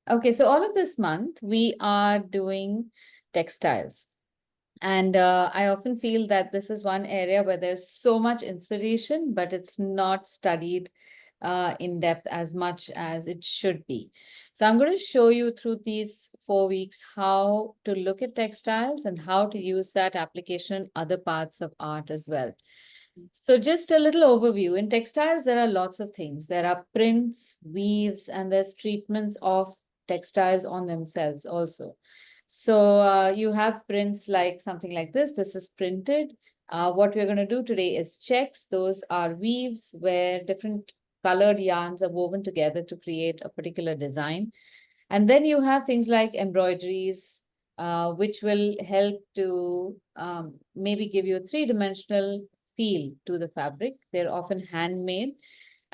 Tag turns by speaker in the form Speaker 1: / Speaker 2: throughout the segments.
Speaker 1: Okay, so all of this month we are doing textiles. And I often feel that this is one area where there's so much inspiration, but it's not studied in depth as much as it should be. So I'm going to show you through these 4 weeks how to look at textiles and how to use that application in other parts of art as well. So just a little overview. In textiles, there are lots of things. There are prints, weaves, and there's treatments of textiles on themselves also. So you have prints like something like this. This is printed. What we're going to do today is checks. Those are weaves where different colored yarns are woven together to create a particular design. And then you have things like embroideries, which will help to maybe give you a three-dimensional feel to the fabric. They're often handmade.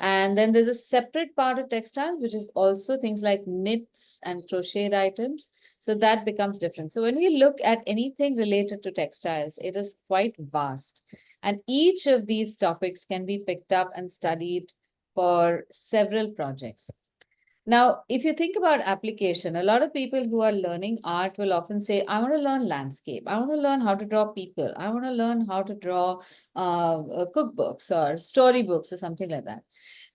Speaker 1: And then there's a separate part of textile, which is also things like knits and crocheted items. So that becomes different. So when we look at anything related to textiles, it is quite vast. And each of these topics can be picked up and studied for several projects. Now, if you think about application, a lot of people who are learning art will often say, I want to learn landscape. I want to learn how to draw people. I want to learn how to draw cookbooks or storybooks or something like that.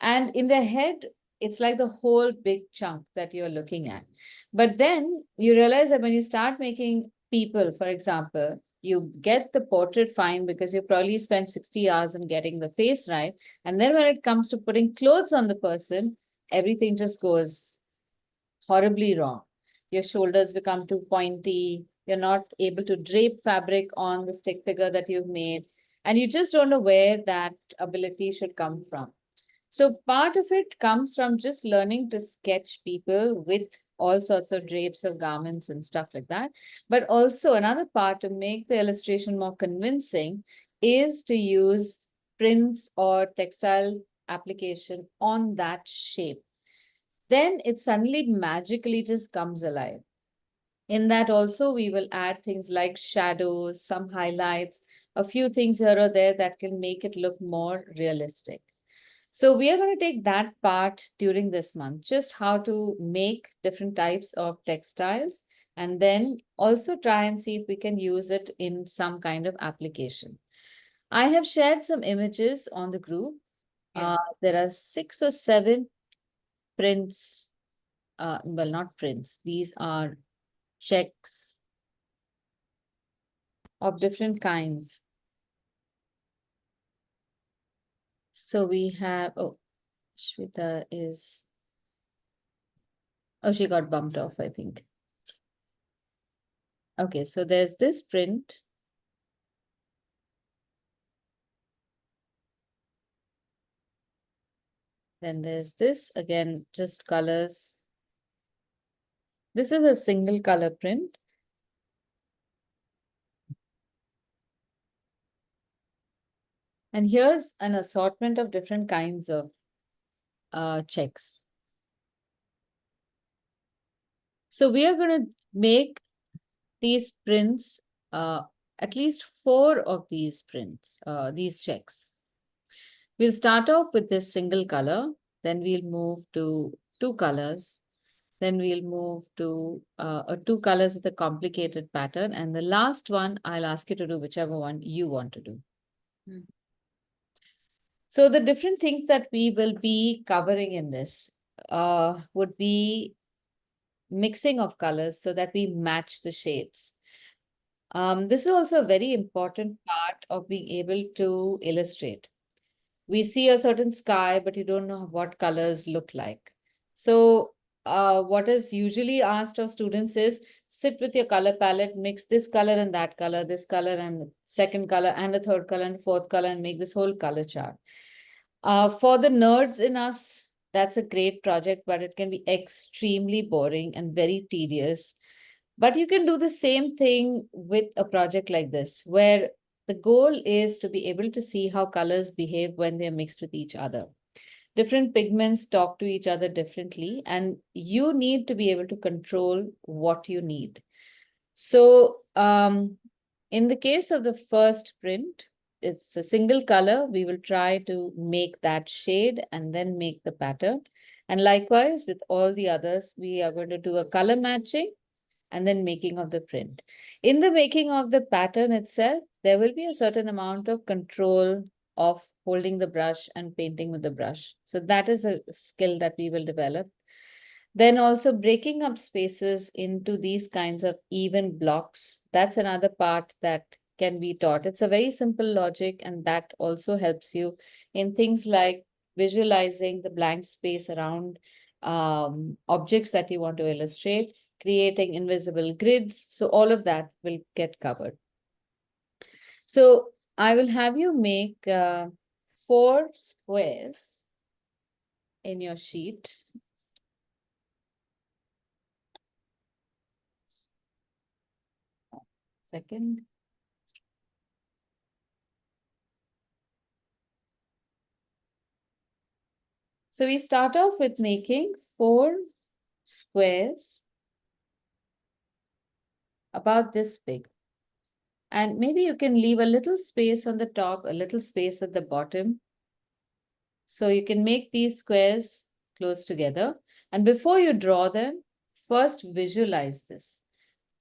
Speaker 1: And in their head, it's like the whole big chunk that you're looking at. But then you realize that when you start making people, for example, you get the portrait fine because you probably spent 60 hours in getting the face right. And then when it comes to putting clothes on the person, everything just goes horribly wrong. Your shoulders become too pointy. You're not able to drape fabric on the stick figure that you've made. And you just don't know where that ability should come from. So part of it comes from just learning to sketch people with all sorts of drapes of garments and stuff like that. But also another part to make the illustration more convincing is to use prints or textile application on that shape. Then it suddenly magically just comes alive. In that also, we will add things like shadows, some highlights, a few things here or there that can make it look more realistic. So we are going to take that part during this month, just how to make different types of textiles, and then also try and see if we can use it in some kind of application. I have shared some images on the group. There are 6 or 7 prints, well, not prints, these are checks of different kinds. So we have, oh, Shweta is, oh, she got bumped off, I think. Okay, so there's this print. Then there's this, again, just colors. This is a single color print. And here's an assortment of different kinds of checks. So we are going to make these prints, at least 4 of these prints, these checks. We'll start off with this single color, then we'll move to 2 colors, then we'll move to 2 colors with a complicated pattern, and the last one, I'll ask you to do whichever one you want to do. So the different things that we will be covering in this would be mixing of colors so that we match the shades. This is also a very important part of being able to illustrate. We see a certain sky, but you don't know what colors look like. So what is usually asked of students is sit with your color palette, mix this color and that color, this color and second color and a third color and fourth color, and make this whole color chart. For the nerds in us, that's a great project, but it can be extremely boring and very tedious. But you can do the same thing with a project like this, where the goal is to be able to see how colors behave when they're mixed with each other. Different pigments talk to each other differently, and you need to be able to control what you need. So in the case of the first print, it's a single color. We will try to make that shade and then make the pattern. And likewise with all the others, we are going to do a color matching and then making of the print. In the making of the pattern itself, there will be a certain amount of control of holding the brush and painting with the brush. So that is a skill that we will develop. Then also breaking up spaces into these kinds of even blocks. That's another part that can be taught. It's a very simple logic, and that also helps you in things like visualizing the blank space around objects that you want to illustrate, creating invisible grids. So all of that will get covered. So I will have you make 4 squares in your sheet. Second. So we start off with making 4 squares about this big. And maybe you can leave a little space on the top, a little space at the bottom. So you can make these squares close together. And before you draw them, first visualize this.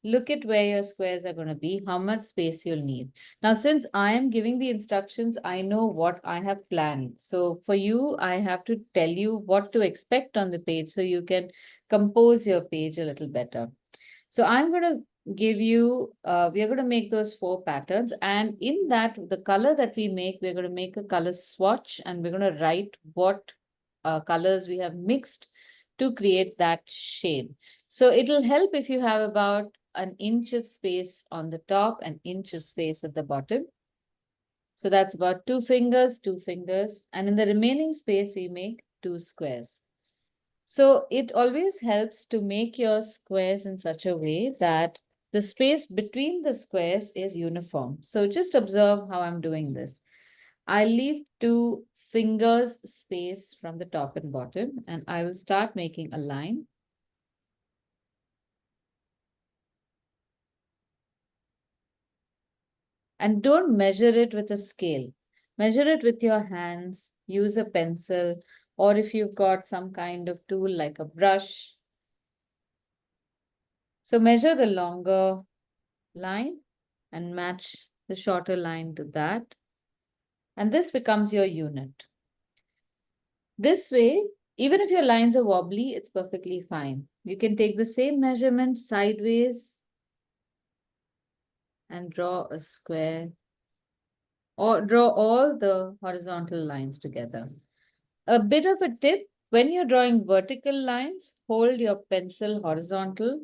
Speaker 1: Look at where your squares are going to be, how much space you'll need. Now, since I am giving the instructions, I know what I have planned. So for you, I have to tell you what to expect on the page so you can compose your page a little better. So I'm going to give you, we are going to make those 4 patterns. And in that, the color that we make, we're going to make a color swatch and we're going to write what colors we have mixed to create that shade. So it'll help if you have about an inch of space on the top, an inch of space at the bottom. So that's about 2 fingers, 2 fingers. And in the remaining space, we make 2 squares. So it always helps to make your squares in such a way that the space between the squares is uniform. So just observe how I'm doing this. I leave 2 fingers space from the top and bottom, and I will start making a line. And don't measure it with a scale. Measure it with your hands, use a pencil, or if you've got some kind of tool like a brush. So measure the longer line and match the shorter line to that. And this becomes your unit. This way, even if your lines are wobbly, it's perfectly fine. You can take the same measurement sideways and draw a square or draw all the horizontal lines together. A bit of a tip, when you're drawing vertical lines, hold your pencil horizontal.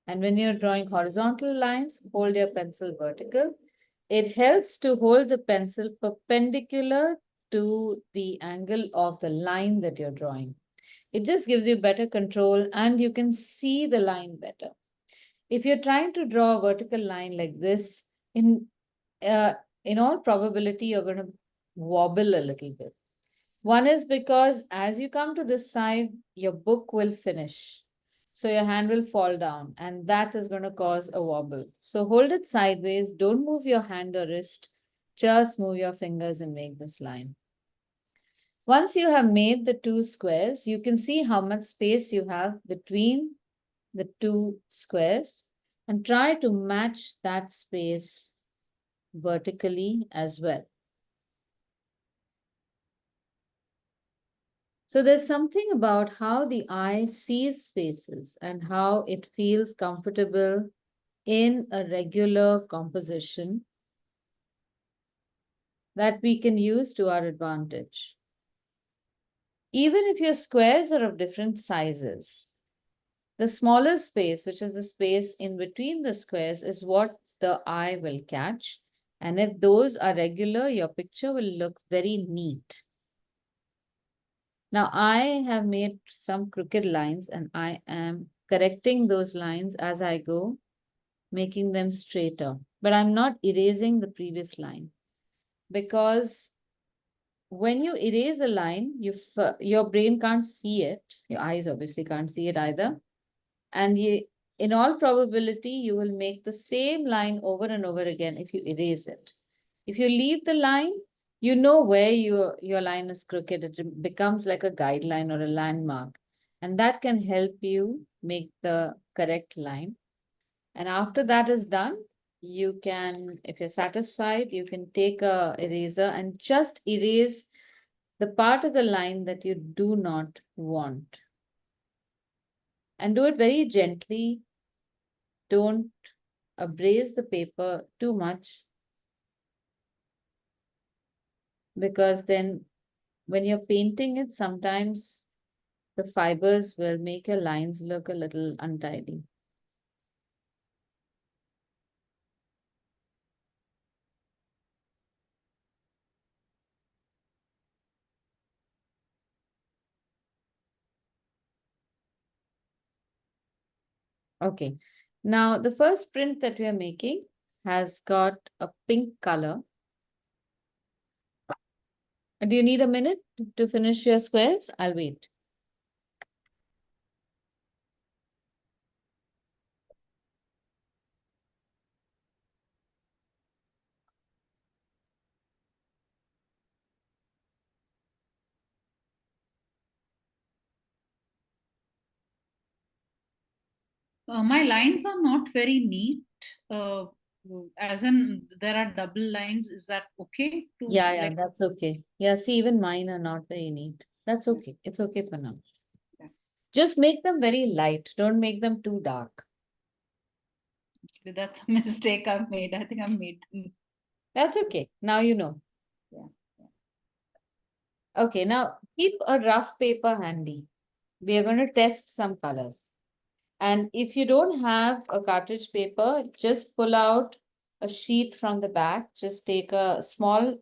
Speaker 1: And when you're drawing horizontal lines, hold your pencil vertical. It helps to hold the pencil perpendicular to the angle of the line that you're drawing. It just gives you better control and you can see the line better. If you're trying to draw a vertical line like this, in all probability, you're going to wobble a little bit. One is because as you come to this side, your book will finish. So your hand will fall down and that is going to cause a wobble. So hold it sideways. Don't move your hand or wrist. Just move your fingers and make this line. Once you have made the 2 squares, you can see how much space you have between the 2 squares and try to match that space vertically as well. So there's something about how the eye sees spaces and how it feels comfortable in a regular composition that we can use to our advantage. Even if your squares are of different sizes, the smaller space, which is the space in between the squares, is what the eye will catch. And if those are regular, your picture will look very neat. Now, I have made some crooked lines and I am correcting those lines as I go, making them straighter. But I'm not erasing the previous line because when you erase a line, your brain can't see it. Your eyes obviously can't see it either. And in all probability, you will make the same line over and over again if you erase it. If you leave the line, You know where your line is crooked. It becomes like a guideline or a landmark. And that can help you make the correct line. And after that is done, you can, if you're satisfied, you can take a eraser and just erase the part of the line that you do not want. And do it very gently. Don't abrase the paper too much, because then when you're painting it, sometimes the fibers will make your lines look a little untidy. Okay. Now, the first print that we are making has got a pink color. Do you need a minute to finish your squares? I'll wait.
Speaker 2: My lines are not very neat. Uh, as in, there are double lines. Is that okay to
Speaker 1: Yeah,
Speaker 2: like?
Speaker 1: that's okay. Yeah, see, even mine are not very neat. That's okay. It's okay for now.
Speaker 2: Yeah.
Speaker 1: Just make them very light. Don't make them too dark.
Speaker 2: That's a mistake I've made. I think I've made.
Speaker 1: That's okay. Now you know.
Speaker 2: Yeah.
Speaker 1: Okay, now keep a rough paper handy. We are going to test some colors. And if you don't have a cartridge paper, just pull out a sheet from the back. Just take a small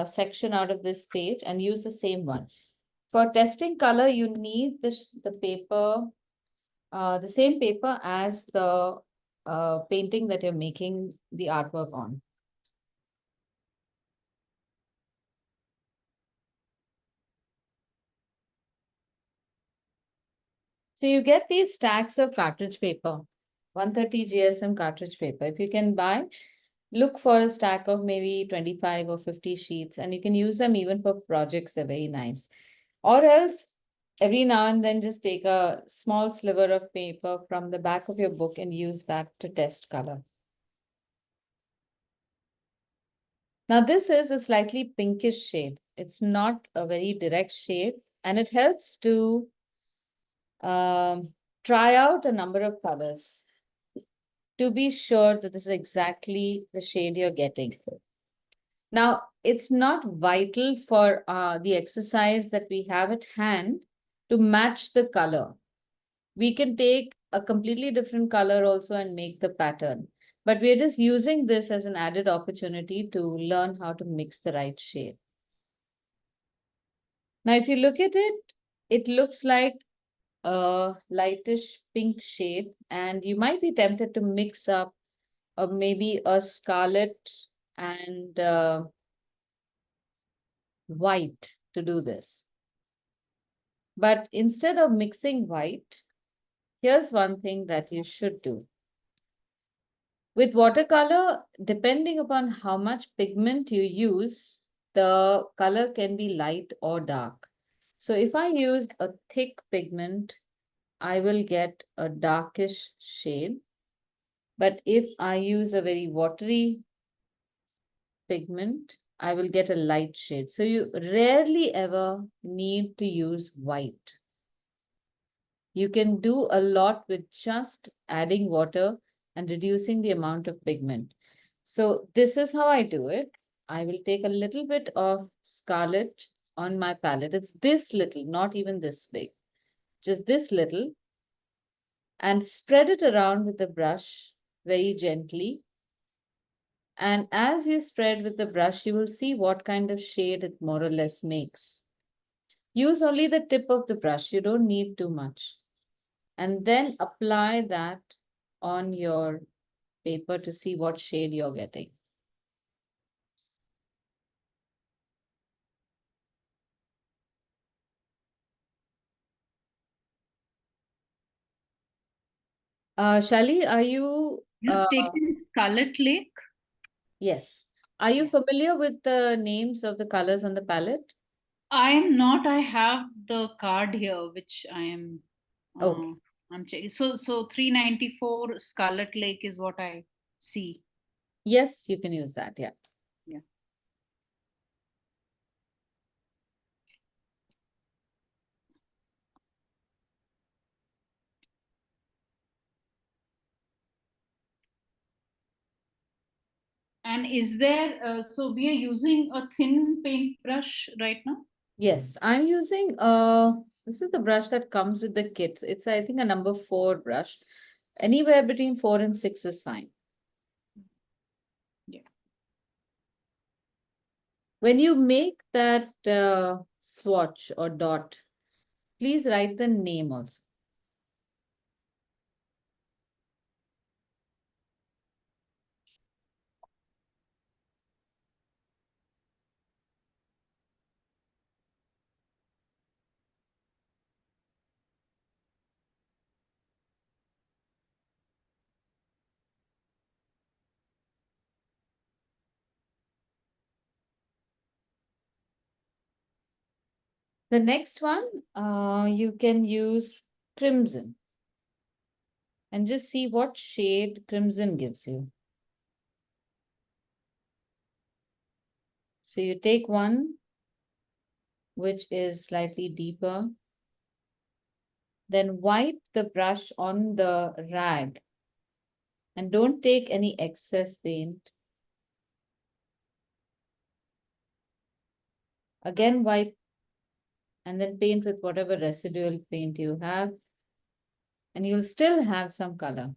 Speaker 1: section out of this page and use the same one. For testing color, you need the paper, the same paper as the painting that you're making the artwork on. So you get these stacks of cartridge paper, 130 GSM cartridge paper. If you can buy, look for a stack of maybe 25 or 50 sheets, and you can use them even for projects. They're very nice. Or else, every now and then, just take a small sliver of paper from the back of your book and use that to test color. Now, this is a slightly pinkish shade. It's not a very direct shade, and it helps to try out a number of colors to be sure that this is exactly the shade you're getting. Now, it's not vital for the exercise that we have at hand to match the color. We can take a completely different color also and make the pattern. But we're just using this as an added opportunity to learn how to mix the right shade. Now, if you look at it, it looks like a lightish pink shade, and you might be tempted to mix up maybe a scarlet and white to do this. But instead of mixing white, here's one thing that you should do. With watercolor, depending upon how much pigment you use, the color can be light or dark. So if I use a thick pigment, I will get a darkish shade. But if I use a very watery pigment, I will get a light shade. So you rarely ever need to use white. You can do a lot with just adding water and reducing the amount of pigment. So this is how I do it. I will take a little bit of scarlet on my palette. It's this little, not even this big, just this little, and spread it around with the brush very gently. And as you spread with the brush, you will see what kind of shade it more or less makes. Use only the tip of the brush. You don't need too much. And then apply that on your paper to see what shade you're getting. Shali, are you?
Speaker 2: You have taken Scarlet Lake.
Speaker 1: Yes. Are you
Speaker 2: Yeah.
Speaker 1: familiar with the names of the colors on the palette?
Speaker 2: I am not. I have the card here, which I am.
Speaker 1: Okay.
Speaker 2: Uh, I'm checking. So 394 Scarlet Lake is what I see.
Speaker 1: Yes, you can use that. Yeah.
Speaker 2: Yeah. And is there? So we are using a thin paintbrush right now.
Speaker 1: Yes, I'm using this is the brush that comes with the kit. It's I think a number 4 brush. Anywhere between 4 and 6 is fine.
Speaker 2: Yeah.
Speaker 1: When you make that swatch or dot, please write the name also. The next one, you can use crimson and just see what shade crimson gives you. So you take one which is slightly deeper, then wipe the brush on the rag and don't take any excess paint. Again, wipe and then paint with whatever residual paint you have, and you'll still have some color.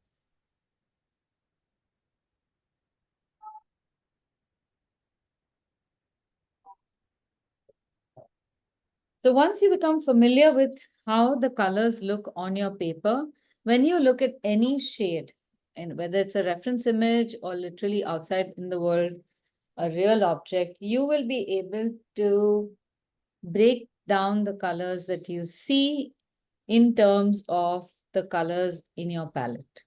Speaker 1: So once you become familiar with how the colors look on your paper, when you look at any shade, and whether it's a reference image or literally outside in the world, a real object, you will be able to break down the colors that you see in terms of the colors in your palette.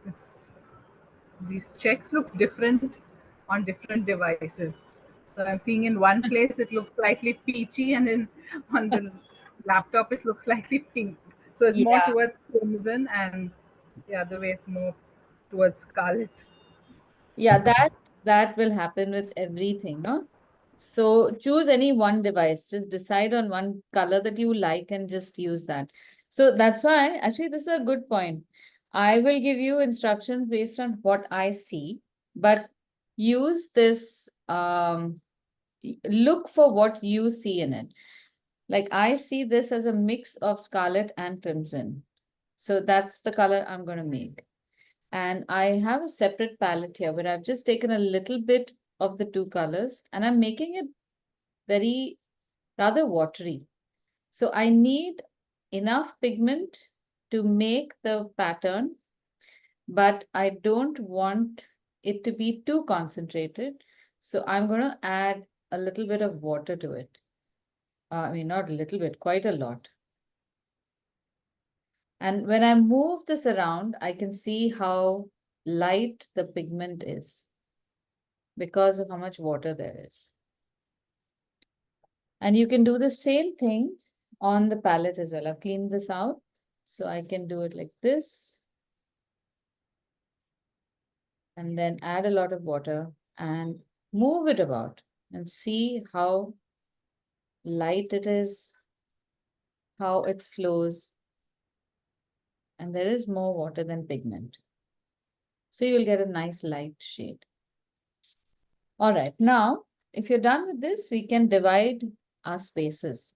Speaker 3: It's, these checks look different on different devices. So I'm seeing in one place it looks slightly peachy, and in on the laptop it looks slightly pink. So it's more
Speaker 1: Yeah.
Speaker 3: towards crimson, and the other way it's more towards scarlet.
Speaker 1: Yeah, that will happen with everything, no? So choose any one device, just decide on one color that you like and just use that. So that's why, actually, this is a good point. I will give you instructions based on what I see, but use this, look for what you see in it. Like I see this as a mix of scarlet and crimson. So that's the color I'm going to make. And I have a separate palette here where I've just taken a little bit of the two colors and I'm making it very rather watery. So I need enough pigment to make the pattern, but I don't want it to be too concentrated. So I'm going to add a little bit of water to it. I mean, not a little bit, quite a lot. And when I move this around, I can see how light the pigment is because of how much water there is. And you can do the same thing on the palette as well. I've cleaned this out, so I can do it like this. And then add a lot of water and move it about and see how light it is, how it flows. And there is more water than pigment. So you'll get a nice light shade. All right, now, if you're done with this, we can divide our spaces.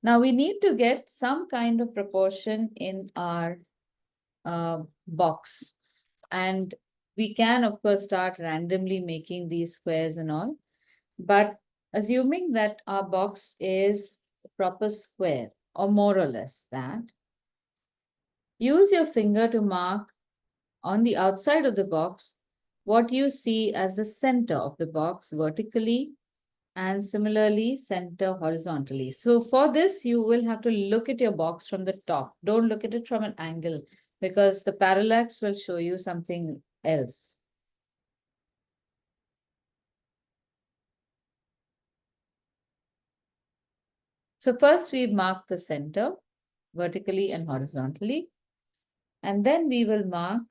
Speaker 1: Now we need to get some kind of proportion in our box. And we can, of course, start randomly making these squares and all. But assuming that our box is a proper square, or more or less that, use your finger to mark on the outside of the box what you see as the center of the box vertically, and similarly center horizontally. So for this, you will have to look at your box from the top. Don't look at it from an angle, because the parallax will show you something else. So first we mark the center vertically and horizontally, and then we will mark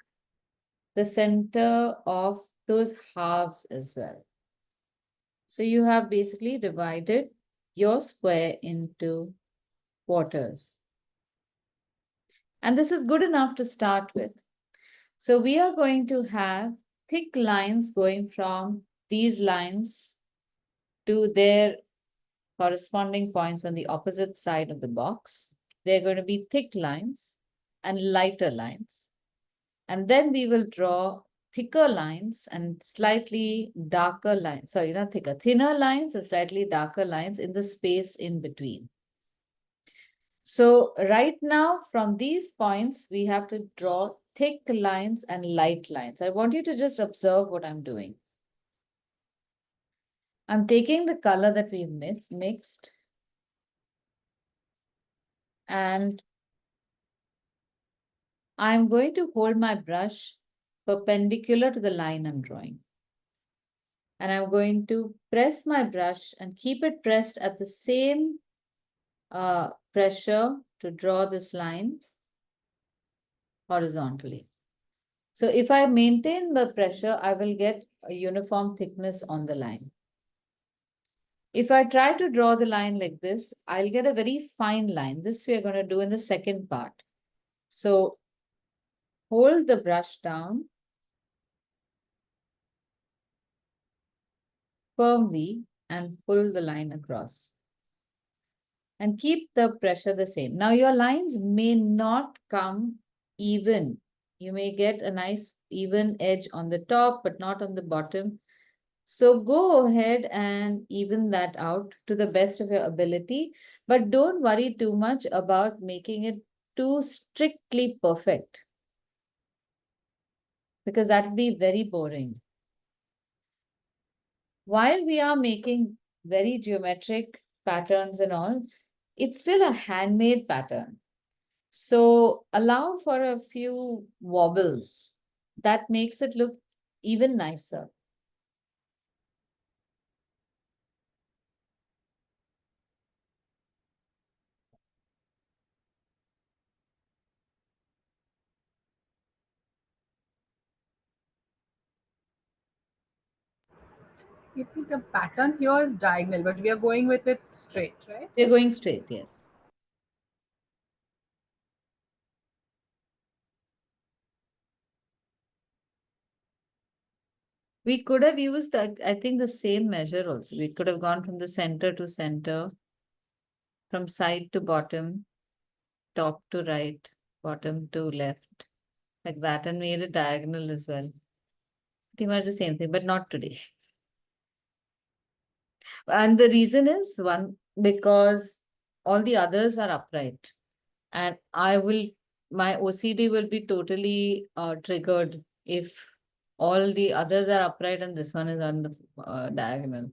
Speaker 1: the center of those halves as well. So you have basically divided your square into quarters. And this is good enough to start with. So we are going to have thick lines going from these lines to their corresponding points on the opposite side of the box. They're going to be thick lines and lighter lines. And then we will draw thicker lines and slightly darker lines. Sorry, not thicker, thinner lines and slightly darker lines in the space in between. So right now, from these points, we have to draw thick lines and light lines. I want you to just observe what I'm doing. I'm taking the color that we've mixed, and I'm going to hold my brush perpendicular to the line I'm drawing. And I'm going to press my brush and keep it pressed at the same pressure to draw this line horizontally. So if I maintain the pressure, I will get a uniform thickness on the line. If I try to draw the line like this, I'll get a very fine line. This we are going to do in the second part. So hold the brush down firmly and pull the line across. And keep the pressure the same. Now your lines may not come even. You may get a nice even edge on the top, but not on the bottom. So go ahead and even that out to the best of your ability, but don't worry too much about making it too strictly perfect, because that would be very boring. While we are making very geometric patterns and all, it's still a handmade pattern. So allow for a few wobbles. That makes it look even nicer.
Speaker 3: The pattern here is diagonal, but we are going with it straight, right?
Speaker 1: We're going straight, yes. We could have used, I think, the same measure also. We could have gone from the center to center, from side to bottom, top to right, bottom to left, like that, and made a diagonal as well. Pretty much the same thing, but not today. And the reason is, one, because all the others are upright, and my OCD will be totally triggered if all the others are upright and this one is on the diagonal.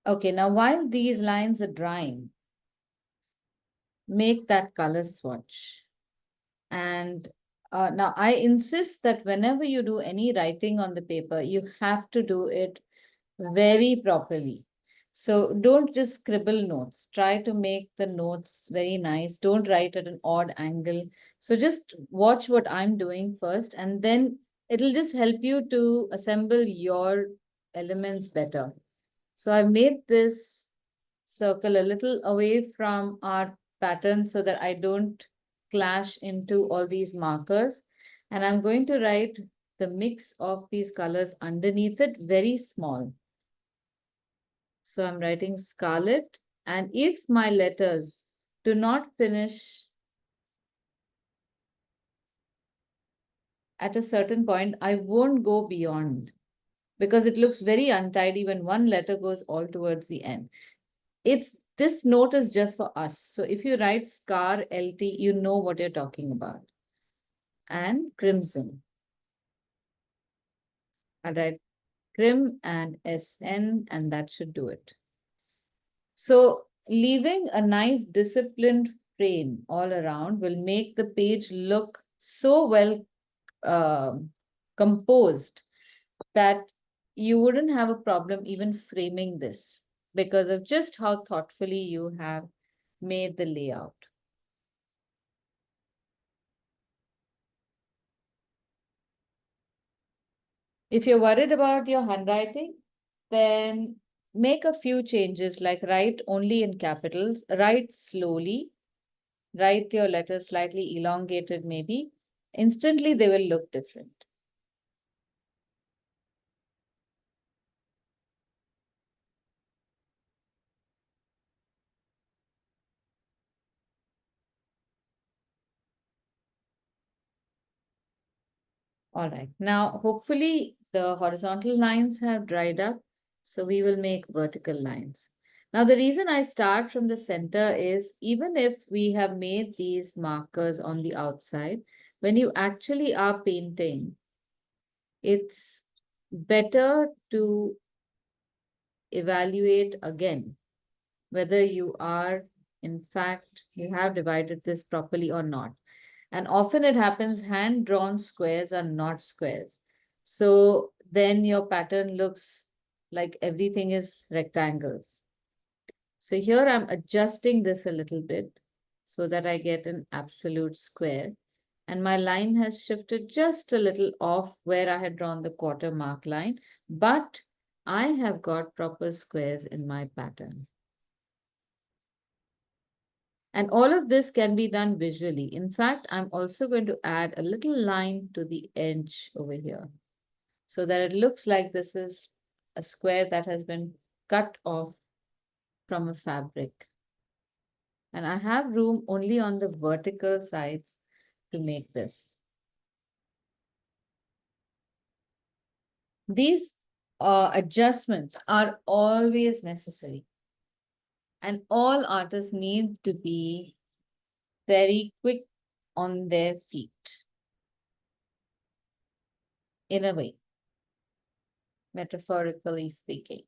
Speaker 1: Okay, now while these lines are drying, make that color swatch. And now I insist that whenever you do any writing on the paper, you have to do it very properly. So don't just scribble notes. Try to make the notes very nice. Don't write at an odd angle. So just watch what I'm doing first, and then it'll just help you to assemble your elements better. So I've made this circle a little away from our pattern so that I don't clash into all these markers. And I'm going to write the mix of these colors underneath it very small. So I'm writing scarlet, and if my letters do not finish at a certain point, I won't go beyond, because it looks very untidy when one letter goes all towards the end. This note is just for us. So if you write scar LT, you know what you're talking about. And crimson. I'll write crim and SN, and that should do it. So leaving a nice disciplined frame all around will make the page look so well composed that you wouldn't have a problem even framing this because of just how thoughtfully you have made the layout. If you're worried about your handwriting, then make a few changes, like write only in capitals, write slowly, write your letters slightly elongated maybe. Instantly, they will look different. All right, now hopefully the horizontal lines have dried up, so we will make vertical lines. Now the reason I start from the center is even if we have made these markers on the outside, when you actually are painting, it's better to evaluate again whether you are, in fact, you have divided this properly or not. And often it happens hand-drawn squares are not squares. So then your pattern looks like everything is rectangles. So here I'm adjusting this a little bit so that I get an absolute square. And my line has shifted just a little off where I had drawn the quarter mark line, but I have got proper squares in my pattern. And all of this can be done visually. In fact, I'm also going to add a little line to the edge over here so that it looks like this is a square that has been cut off from a fabric. And I have room only on the vertical sides to make this. These adjustments are always necessary. And all artists need to be very quick on their feet, in a way, metaphorically speaking.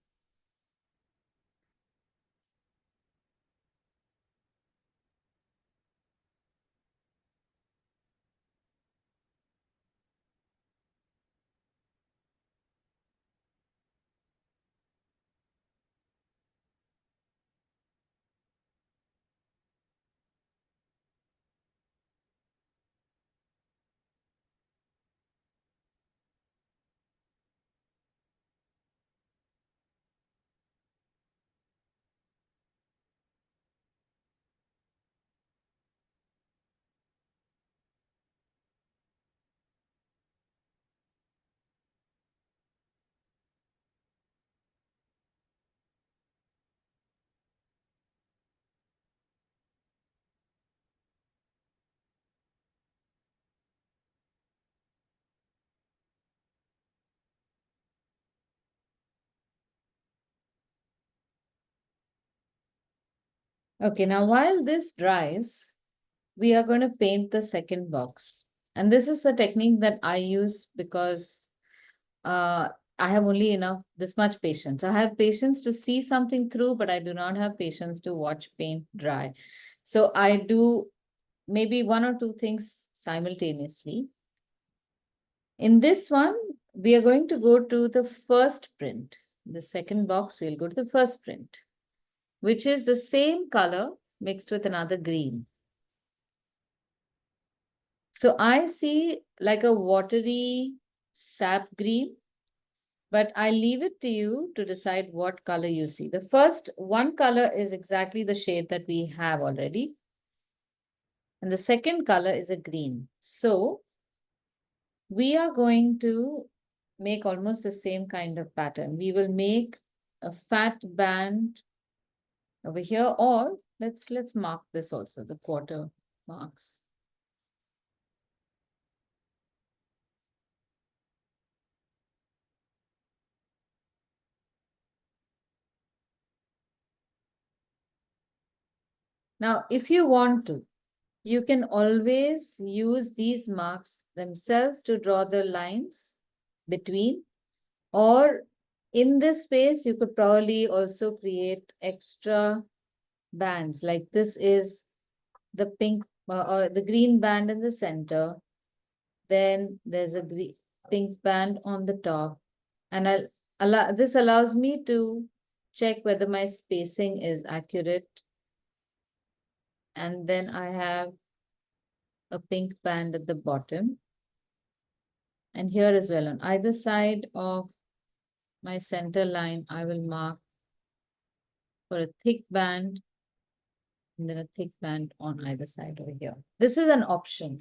Speaker 1: Okay, now while this dries, we are going to paint the second box. And this is a technique that I use because I have only this much patience. I have patience to see something through, but I do not have patience to watch paint dry. So I do maybe one or two things simultaneously. In this one, we are going to go to the first print. the second box, we'll go to the first print, which is the same color mixed with another green. So I see like a watery sap green, but I leave it to you to decide what color you see. The first one color is exactly the shade that we have already. And the second color is a green. So we are going to make almost the same kind of pattern. We will make a fat band over here, or let's mark this also, the quarter marks. Now, if you want to, you can always use these marks themselves to draw the lines between, or in this space, you could probably also create extra bands. Like this is the pink or the green band in the center. Then there's a pink band on the top. And this allows me to check whether my spacing is accurate. And then I have a pink band at the bottom. And here as well, on either side of my center line, I will mark for a thick band and then a thick band on either side over here. This is an option.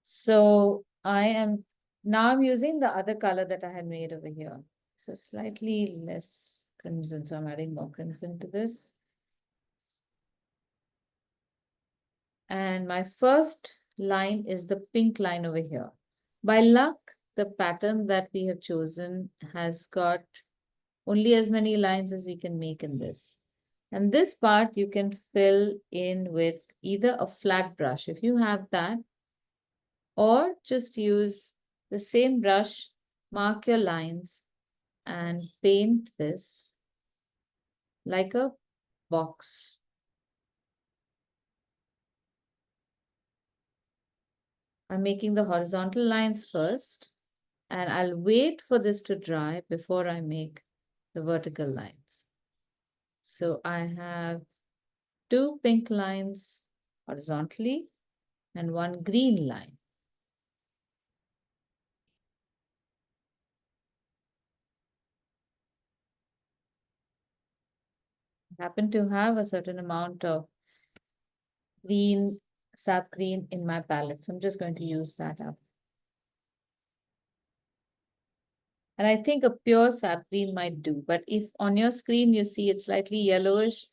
Speaker 1: So I'm using the other color that I had made over here. It's a slightly less crimson, so I'm adding more crimson to this. And my first line is the pink line over here. By luck, the pattern that we have chosen has got only as many lines as we can make in this. And this part you can fill in with either a flat brush, if you have that, or just use the same brush, mark your lines, and paint this like a box. I'm making the horizontal lines first, and I'll wait for this to dry before I make the vertical lines. So I have 2 pink lines horizontally and 1 green line. I happen to have a certain amount of green, sap green in my palette, so I'm just going to use that up. And I think a pure sap green might do, but if on your screen you see it's slightly yellowish,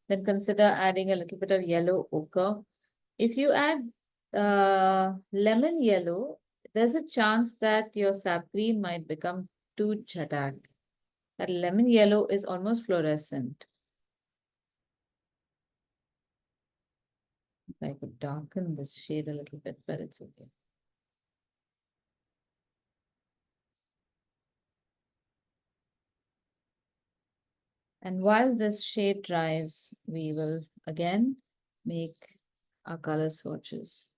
Speaker 1: then consider adding a little bit of yellow ochre. If you add lemon yellow, there's a chance that your sap green might become too chatak. That lemon yellow is almost fluorescent. I could darken this shade a little bit, but it's okay. And while this shade dries, we will again make our color swatches.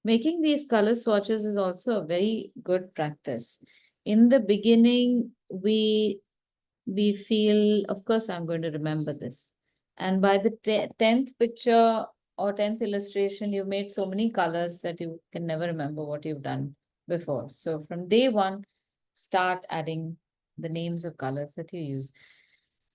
Speaker 1: Making these color swatches is also a very good practice. In the beginning, we feel, of course, I'm going to remember this. And by the 10th picture or 10th illustration, you've made so many colors that you can never remember what you've done before. So from day one, start adding the names of colors that you use.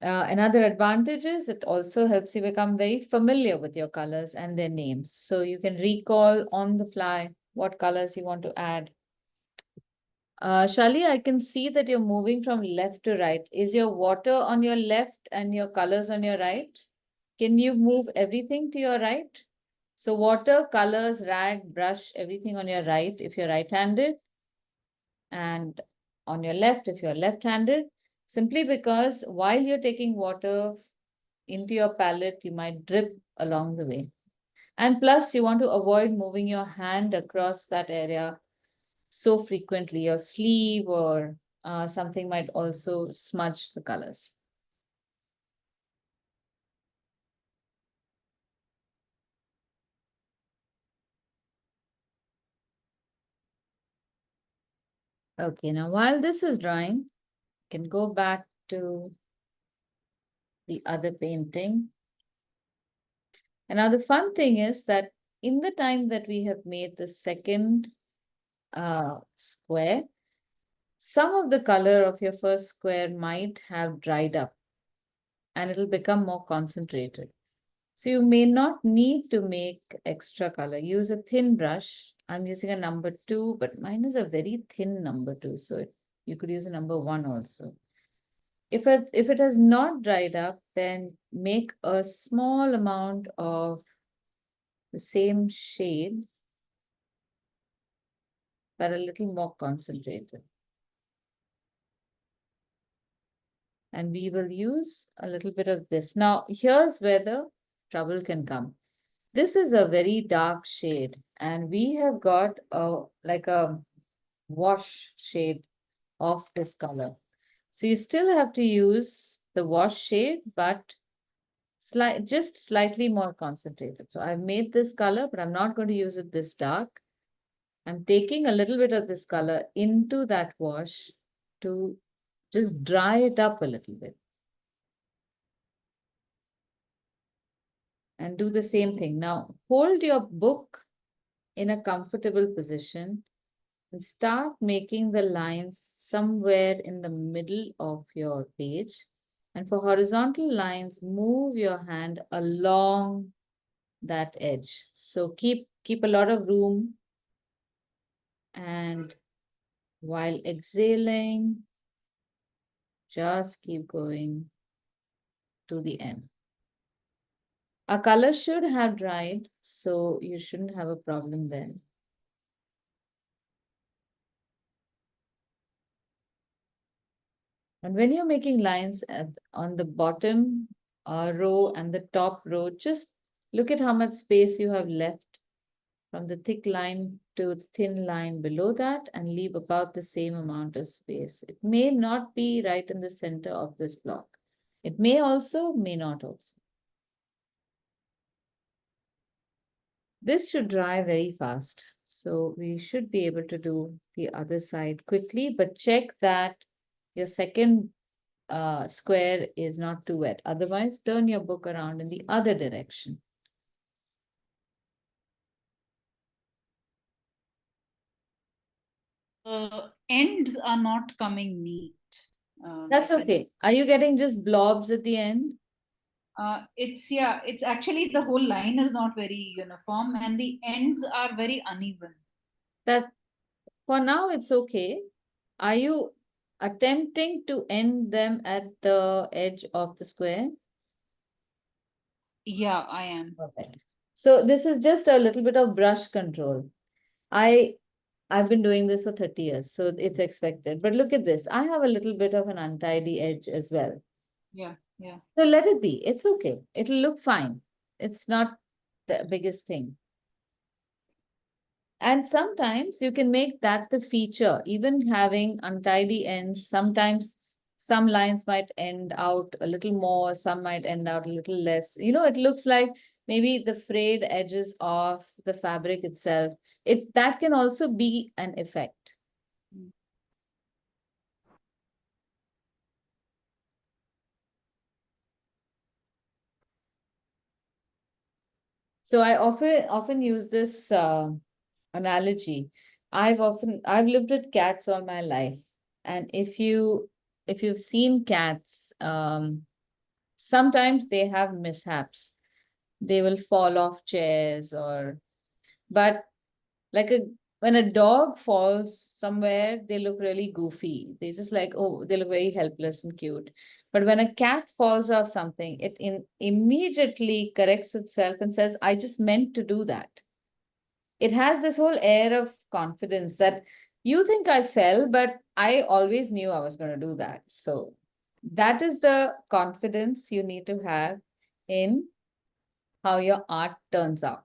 Speaker 1: Another advantage is it also helps you become very familiar with your colors and their names. So you can recall on the fly what colors you want to add. Shali, I can see that you're moving from left to right. Is your water on your left and your colors on your right? Can you move everything to your right? So water, colors, rag, brush, everything on your right if you're right-handed. And on your left if you're left-handed, simply because while you're taking water into your palette, you might drip along the way. And plus, you want to avoid moving your hand across that area so frequently. Your sleeve or something might also smudge the colors. Okay, now while this is drying, you can go back to the other painting. And now the fun thing is that in the time that we have made the second square, some of the color of your first square might have dried up and it'll become more concentrated. So you may not need to make extra color. Use a thin brush. I'm using a number 2, but mine is a very thin number 2. So you could use a number 1 also. If it has not dried up, then make a small amount of the same shade, but a little more concentrated. And we will use a little bit of this. Now, here's where the trouble can come. This is a very dark shade, and we have got like a wash shade of this color. So you still have to use the wash shade, but just slightly more concentrated. So I've made this color, but I'm not going to use it this dark. I'm taking a little bit of this color into that wash to just dry it up a little bit. And do the same thing. Now, hold your book in a comfortable position and start making the lines somewhere in the middle of your page. And for horizontal lines, move your hand along that edge. So keep a lot of room. And while exhaling, just keep going to the end. Our color should have dried, so you shouldn't have a problem then. And when you're making lines on the bottom row and the top row, just look at how much space you have left from the thick line to the thin line below that and leave about the same amount of space. It may not be right in the center of this block. It may also, may not also. This should dry very fast. So we should be able to do the other side quickly, but check that your second square is not too wet. Otherwise, turn your book around in the other direction.
Speaker 2: Ends are not coming neat.
Speaker 1: That's okay. Are you getting just blobs at the end?
Speaker 2: It's actually the whole line is not very uniform and the ends are very uneven.
Speaker 1: That for now it's okay. Are you attempting to end them at the edge of the square?
Speaker 2: Yeah, I am.
Speaker 1: Okay. So this is just a little bit of brush control. I've been doing this for 30 years, so it's expected. But look at this. I have a little bit of an untidy edge as well.
Speaker 2: Yeah, yeah.
Speaker 1: So let it be. It's okay. It'll look fine. It's not the biggest thing. And sometimes you can make that the feature, even having untidy ends. Sometimes some lines might end out a little more, some might end out a little less. It looks like maybe the frayed edges of the fabric itself. That can also be an effect. So I often use this analogy. I've lived with cats all my life, and if you've seen cats, sometimes they have mishaps. They will fall off chairs but when a dog falls somewhere, they look really goofy. They just they look very helpless and cute. But when a cat falls off something, it immediately corrects itself and says, I just meant to do that. It has this whole air of confidence that You think I fell, but I always knew I was going to do that. So that is the confidence you need to have in how your art turns out.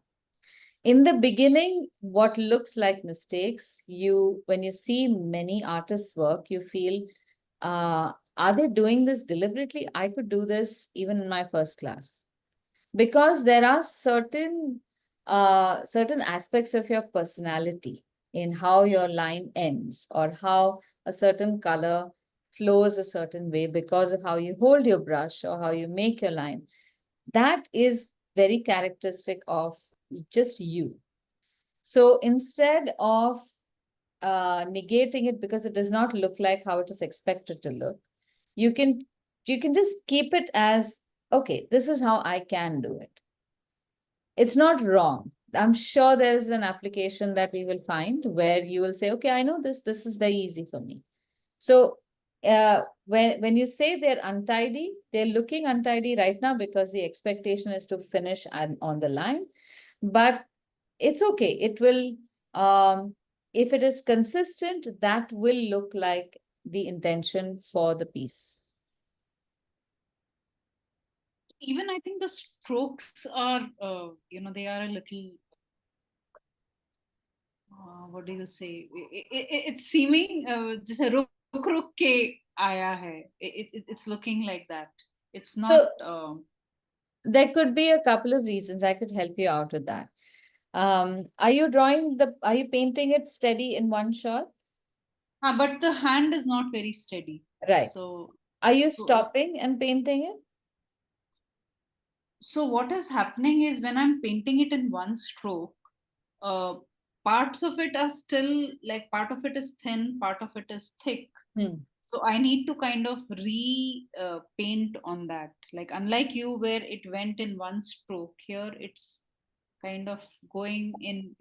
Speaker 1: In the beginning, what looks like mistakes, when you see many artists work, you feel, are they doing this deliberately? I could do this even in my first class. Because there are certain aspects of your personality in how your line ends, or how a certain color flows a certain way because of how you hold your brush or how you make your line. That is very characteristic of just you. So instead of negating it because it does not look like how it is expected to look, you can just keep it as, okay, this is how I can do it. It's not wrong. I'm sure there is an application that we will find where you will say, okay, I know this is very easy for me. So when you say they're untidy, they're looking untidy right now because the expectation is to finish on the line. But it's okay. It will, if it is consistent, that will look like the intention for the piece.
Speaker 2: Even I think the strokes are, they are a little, what do you say? It's seeming just a ruk ke aaya hai. It's looking like that. It's not.
Speaker 1: There could be a couple of reasons. I could help you out with that. Are you painting it steady in one shot?
Speaker 2: But the hand is not very steady.
Speaker 1: Right.
Speaker 2: So
Speaker 1: are you stopping and painting it?
Speaker 2: So what is happening is when I'm painting it in one stroke, parts of it are still, like part of it is thin, part of it is thick. So I need to kind of paint on that. Like unlike you where it went in one stroke, here it's kind of going in.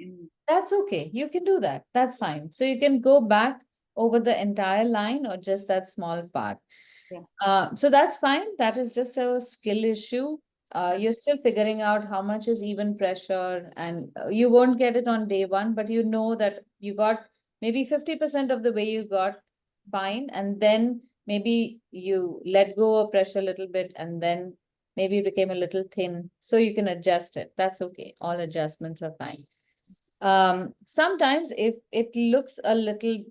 Speaker 1: That's okay. You can do that. That's fine. So you can go back over the entire line or just that small part.
Speaker 2: Yeah.
Speaker 1: So that's fine. That is just a skill issue. You're still figuring out how much is even pressure, and you won't get it on day one, but you know that you got maybe 50% of the way you got fine, and then maybe you let go of pressure a little bit, and then maybe it became a little thin, so you can adjust it. That's okay. All adjustments are fine. Sometimes if it looks a little,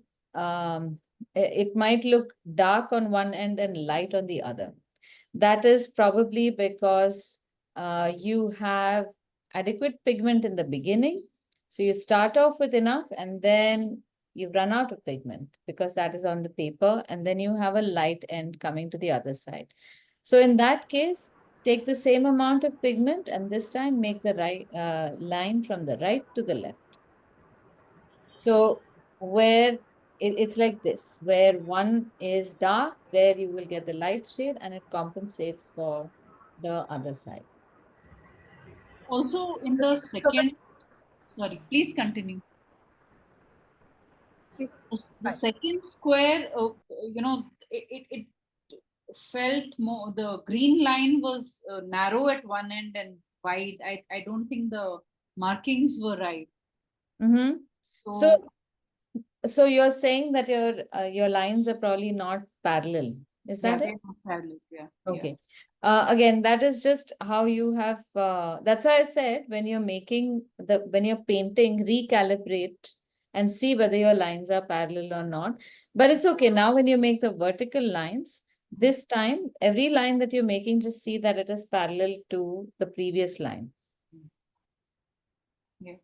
Speaker 1: it might look dark on one end and light on the other. That is probably because you have adequate pigment in the beginning. So you start off with enough and then you run out of pigment because that is on the paper, and then you have a light end coming to the other side. So in that case, take the same amount of pigment and this time make the right line from the right to the left. So where it's like this, where one is dark, there you will get the light shade and it compensates for the other side.
Speaker 2: Also in the second, sorry, please continue. The second square, it felt more, the green line was narrow at one end and wide. I don't think the markings were right.
Speaker 1: So you're saying that your lines are probably not parallel. Is that it?
Speaker 2: Parallel, yeah.
Speaker 1: Okay. Again, that is just how you have, that's why I said when you're when you're painting, recalibrate and see whether your lines are parallel or not. But it's okay. Now when you make the vertical lines, this time, every line that you're making, just see that it is parallel to the previous line.
Speaker 2: Yeah.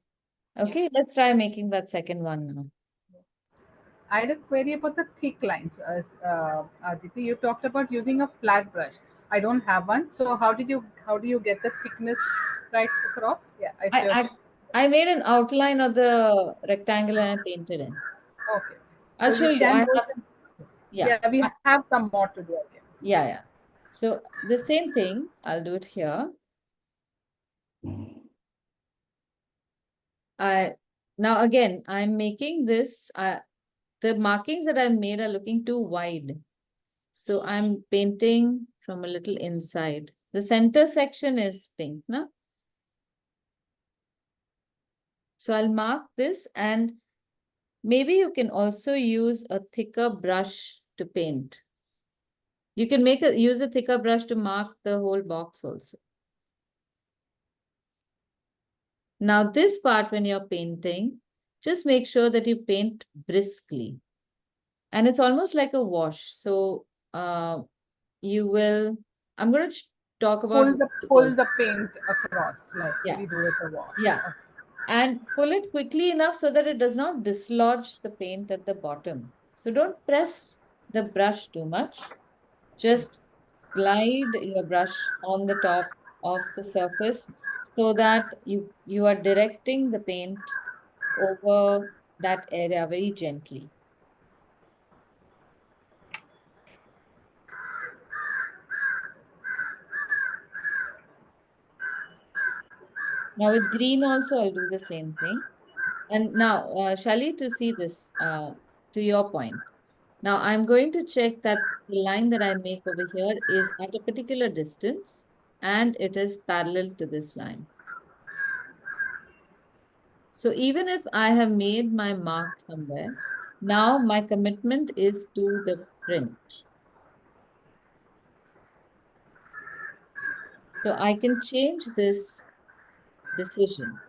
Speaker 1: Okay, let's try making that second one now.
Speaker 3: I had a query about the thick lines. Aditi, you talked about using a flat brush. I don't have one, so how do you get the thickness right across? Yeah,
Speaker 1: I made an outline of the rectangle and I painted it.
Speaker 3: Okay.
Speaker 1: I'll show you.
Speaker 3: Yeah, we have some more to do again.
Speaker 1: Yeah. So the same thing, I'll do it here. Now again, I'm making this, the markings that I've made are looking too wide. So I'm painting from a little inside. The center section is pink, no? So I'll mark this, and maybe you can also use a thicker brush to paint. You can use a thicker brush to mark the whole box also. Now this part, when you're painting, just make sure that you paint briskly. And it's almost like a wash. So you will, I'm going to talk about
Speaker 3: pull the paint across, like we do with a wash.
Speaker 1: Yeah. Okay. And pull it quickly enough so that it does not dislodge the paint at the bottom. So don't press the brush too much. Just glide your brush on the top of the surface so that you are directing the paint over that area very gently. Now with green also, I'll do the same thing. And now, Shali, to see this, to your point. Now I'm going to check that the line that I make over here is at a particular distance and it is parallel to this line. So even if I have made my mark somewhere, now my commitment is to the print. So I can change this decision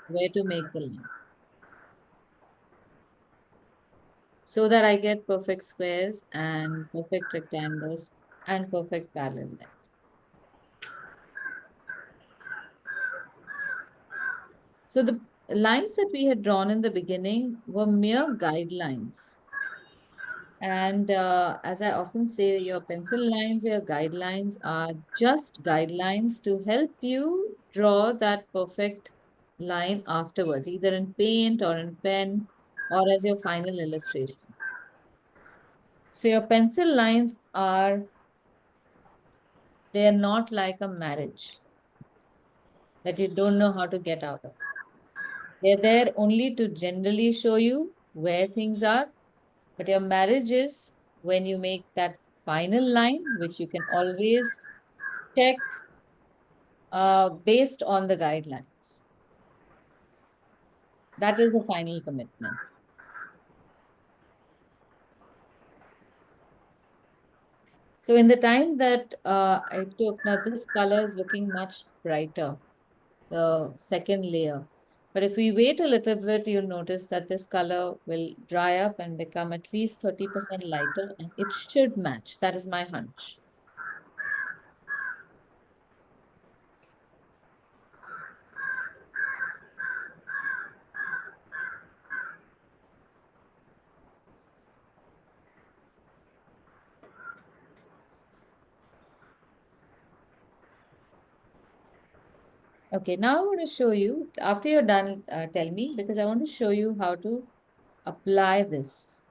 Speaker 1: where to make the line, so that I get perfect squares and perfect rectangles and perfect parallel lines. So the lines that we had drawn in the beginning were mere guidelines. And as I often say, your pencil lines, your guidelines are just guidelines to help you draw that perfect line afterwards, either in paint or in pen or as your final illustration. So your pencil lines they are not like a marriage that you don't know how to get out of. They're there only to generally show you where things are. But your marriage is when you make that final line, which you can always check based on the guidelines. That is a final commitment. So in the time that I took, now this color is looking much brighter, the second layer. But if we wait a little bit, you'll notice that this color will dry up and become at least 30% lighter, and it should match. That is my hunch. Okay, now I want to show you, after you're done, tell me, because I want to show you how to apply this.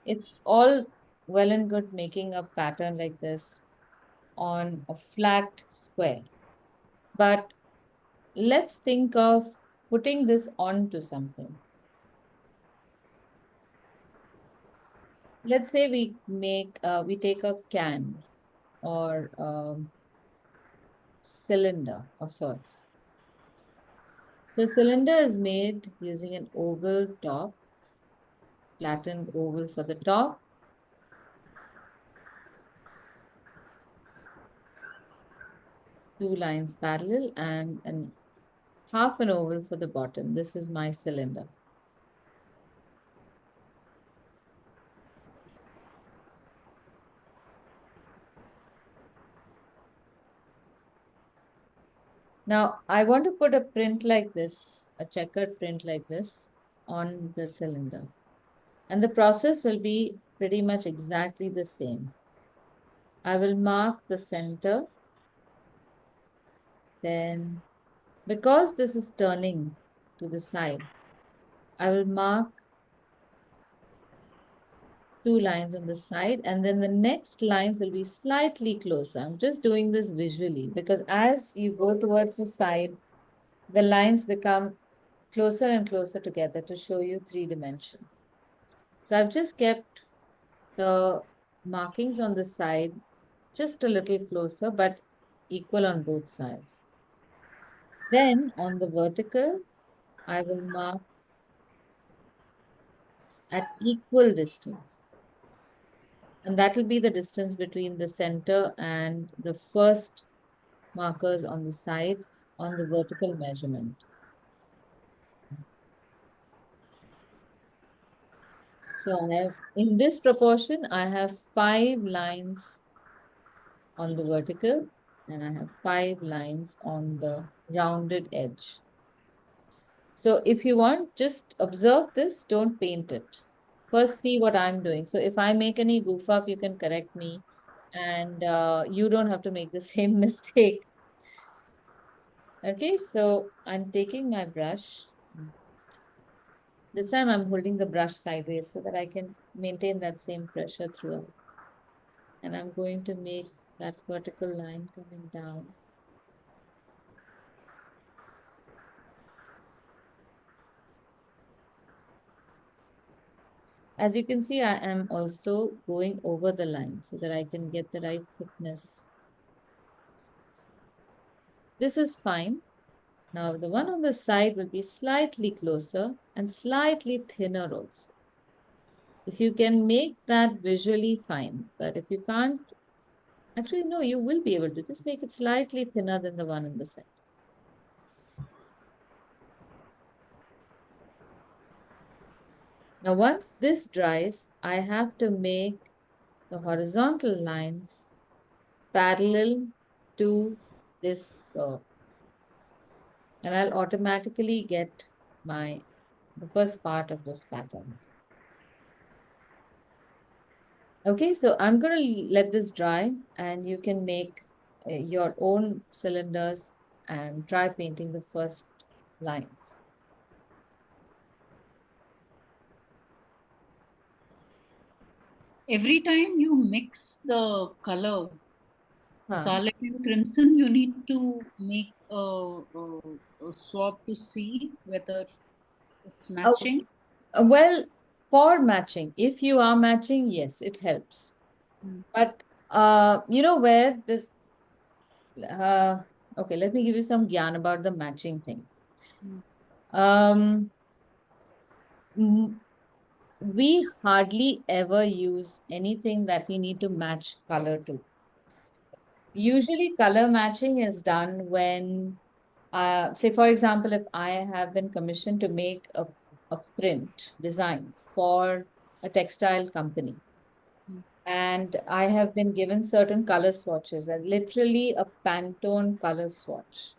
Speaker 1: It's all well and good making a pattern like this on a flat square. But let's think of putting this onto something. Let's say we take a can or a cylinder of sorts. The cylinder is made using an oval top, flattened oval for the top, two lines parallel, and half an oval for the bottom. This is my cylinder. Now, I want to put a print like this, a checkered print like this on the cylinder. And the process will be pretty much exactly the same. I will mark the center. Then, because this is turning to the side, I will mark two lines on the side, and then the next lines will be slightly closer. I'm just doing this visually because as you go towards the side, the lines become closer and closer together to show you 3-dimension. So I've just kept the markings on the side just a little closer, but equal on both sides. Then on the vertical, I will mark at equal distance. And that will be the distance between the center and the first markers on the side on the vertical measurement. So I have, in this proportion, I have 5 lines on the vertical and I have 5 lines on the rounded edge. So if you want, just observe this, don't paint it. First, see what I'm doing. So if I make any goof up, you can correct me and you don't have to make the same mistake. Okay, so I'm taking my brush. This time I'm holding the brush sideways so that I can maintain that same pressure throughout. And I'm going to make that vertical line coming down. As you can see, I am also going over the line so that I can get the right thickness. This is fine. Now the one on the side will be slightly closer and slightly thinner also. If you can make that visually, fine. But if you can't, actually, no, you will be able to just make it slightly thinner than the one on the side. Now, once this dries, I have to make the horizontal lines parallel to this curve. And I'll automatically get the first part of this pattern. Okay, so I'm going to let this dry and you can make your own cylinders and try painting the first lines.
Speaker 2: Every time you mix the color, scarlet and crimson, you need to make a swab to see whether it's matching.
Speaker 1: Well, for matching, if you are matching, yes, it helps. But you know where this okay, let me give you some gyan about the matching thing. We hardly ever use anything that we need to match color to. Usually color matching is done when say for example, if I have been commissioned to make a print design for a textile company, and I have been given certain color swatches, and literally a Pantone color swatch.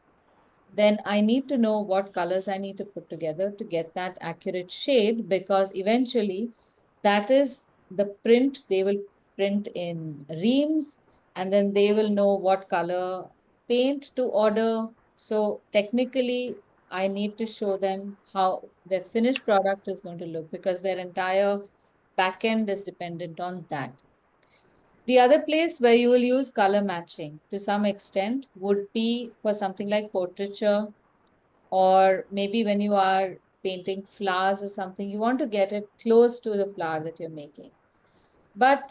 Speaker 1: Then I need to know what colors I need to put together to get that accurate shade, because eventually that is the print they will print in reams, and then they will know what color paint to order. So technically, I need to show them how their finished product is going to look, because their entire backend is dependent on that. The other place where you will use color matching to some extent would be for something like portraiture, or maybe when you are painting flowers or something, you want to get it close to the flower that you're making. But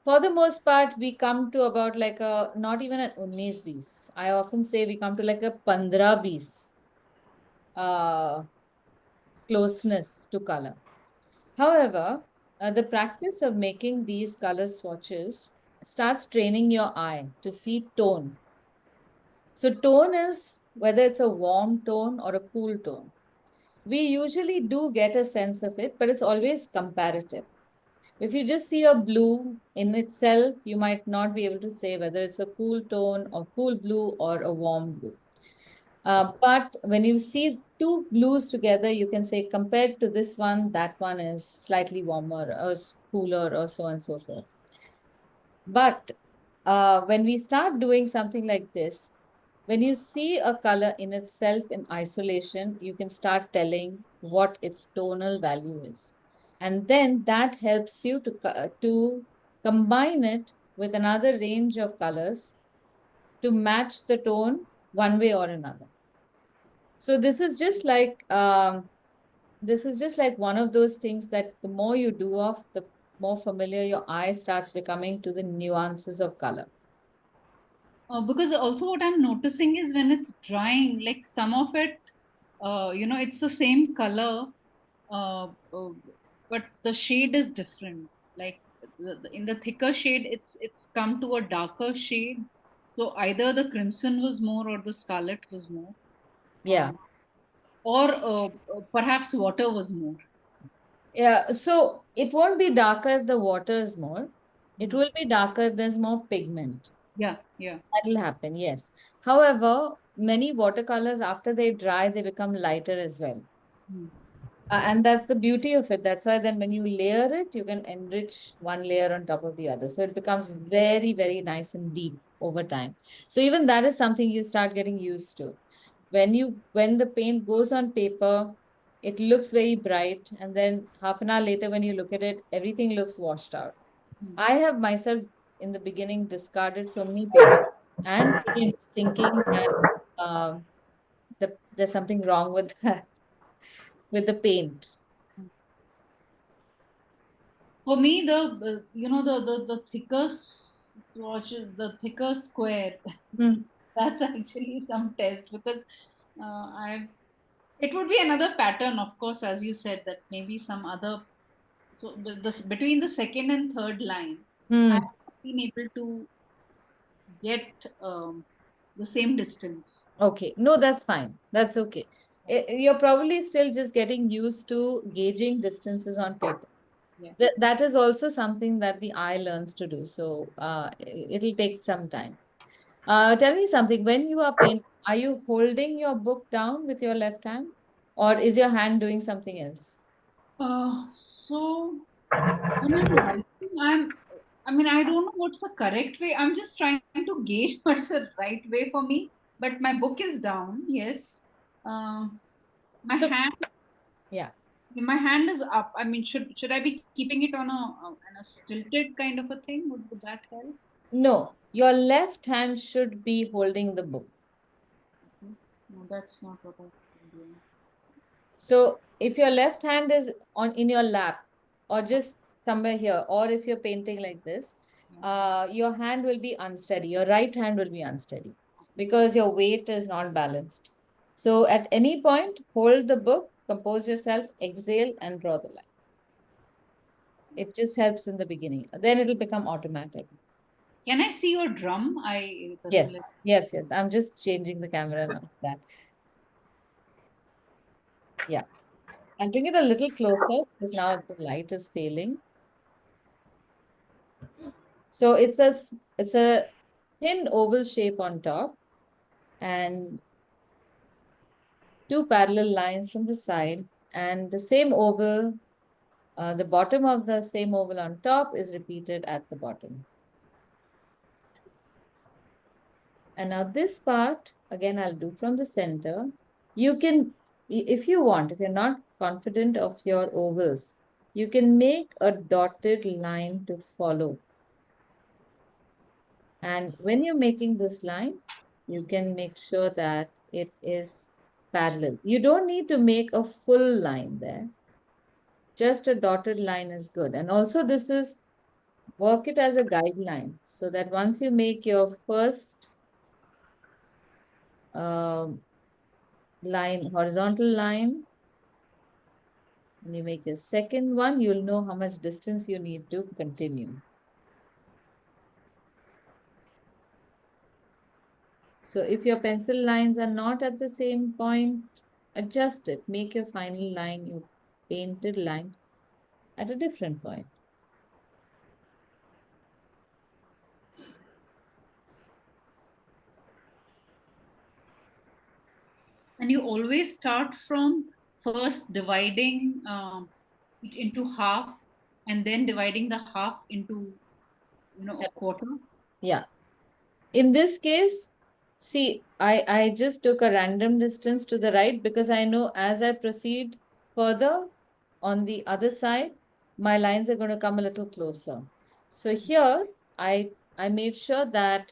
Speaker 1: for the most part, we come to about like a, not even an 19 I often say we come to like a 15 closeness to color. However, the practice of making these color swatches starts training your eye to see tone. So tone is whether it's a warm tone or a cool tone. We usually do get a sense of it, but it's always comparative. If you just see a blue in itself, you might not be able to say whether it's a cool tone or cool blue or a warm blue. But when you see two blues together, you can say compared to this one, that one is slightly warmer or cooler or so on and so forth. But when we start doing something like this, when you see a color in itself in isolation, you can start telling what its tonal value is. And then that helps you to combine it with another range of colors to match the tone one way or another. So this is just like one of those things that the more you do of, the more familiar your eye starts becoming to the nuances of color.
Speaker 2: Because also what I'm noticing is when it's drying, like some of it, it's the same color, but the shade is different. Like in the thicker shade, it's come to a darker shade. So either the crimson was more or the scarlet was more.
Speaker 1: Yeah.
Speaker 2: Or perhaps water was more.
Speaker 1: Yeah. So it won't be darker if the water is more. It
Speaker 2: Mm.
Speaker 1: will be darker if there's more pigment.
Speaker 2: Yeah, yeah.
Speaker 1: That will happen, yes. However, many watercolors, after they dry, they become lighter as well.
Speaker 2: Mm.
Speaker 1: And that's the beauty of it. That's why then when you layer it, you can enrich one layer on top of the other. So it becomes very, very nice and deep over time. So even that is something you start getting used to. When the paint goes on paper, it looks very bright. And then half an hour later, when you look at it, everything looks washed out.
Speaker 2: Mm.
Speaker 1: I have myself in the beginning discarded so many papers and beginning thinking that there's something wrong with that, with the paint.
Speaker 2: For me, the the thicker swatches, the thicker square,
Speaker 1: Hmm.
Speaker 2: that's actually some test, because I it would be another pattern, of course, as you said, that maybe some other. So between the second and third line, I've
Speaker 1: Hmm.
Speaker 2: been able to get the same distance.
Speaker 1: Okay. No, that's fine. That's okay. You're probably still just getting used to gauging distances on paper.
Speaker 2: Yeah.
Speaker 1: That is also something that the eye learns to do. So it'll take some time. Tell me something. When you are painting, are you holding your book down with your left hand, or is your hand doing something else?
Speaker 2: So when I'm writing, I mean, I don't know what's the correct way. I'm just trying to gauge what's the right way for me. But my book is down, yes. My
Speaker 1: So,
Speaker 2: hand,
Speaker 1: yeah.
Speaker 2: my hand is up. I mean, should I be keeping it on a stilted kind of a thing? Would that help?
Speaker 1: No, your left hand should be holding the book.
Speaker 2: Okay. No, that's not what I'm doing.
Speaker 1: So if your left hand is on in your lap or just somewhere here, or if you're painting like this,
Speaker 2: Yeah.
Speaker 1: your hand will be unsteady. Your right hand will be unsteady because your weight is not balanced. So at any point, hold the book, compose yourself, exhale, and draw the line. It just helps in the beginning. Then it'll become automatic.
Speaker 2: Can I see your drum? I that's a little.
Speaker 1: Yes, yes, yes. I'm just changing the camera now. That. Yeah. I'll bring it a little closer because now the light is failing. So it's a thin oval shape on top and two parallel lines from the side, and the same oval, the bottom of the same oval on top is repeated at the bottom. And now this part, again, I'll do from the center. You can, if you want, if you're not confident of your ovals, you can make a dotted line to follow. And when you're making this line, you can make sure that it is parallel. You don't need to make a full line there. Just a dotted line is good. And also this is, work it as a guideline so that once you make your first line, horizontal line, and you make your second one, you'll know how much distance you need to continue. So if your pencil lines are not at the same point, adjust it. Make your final line, your painted line, at a different point.
Speaker 2: And you always start from first dividing it into half, and then dividing the half into a quarter.
Speaker 1: Yeah. In this case, see, I just took a random distance to the right because I know as I proceed further on the other side, my lines are going to come a little closer. So here, I made sure that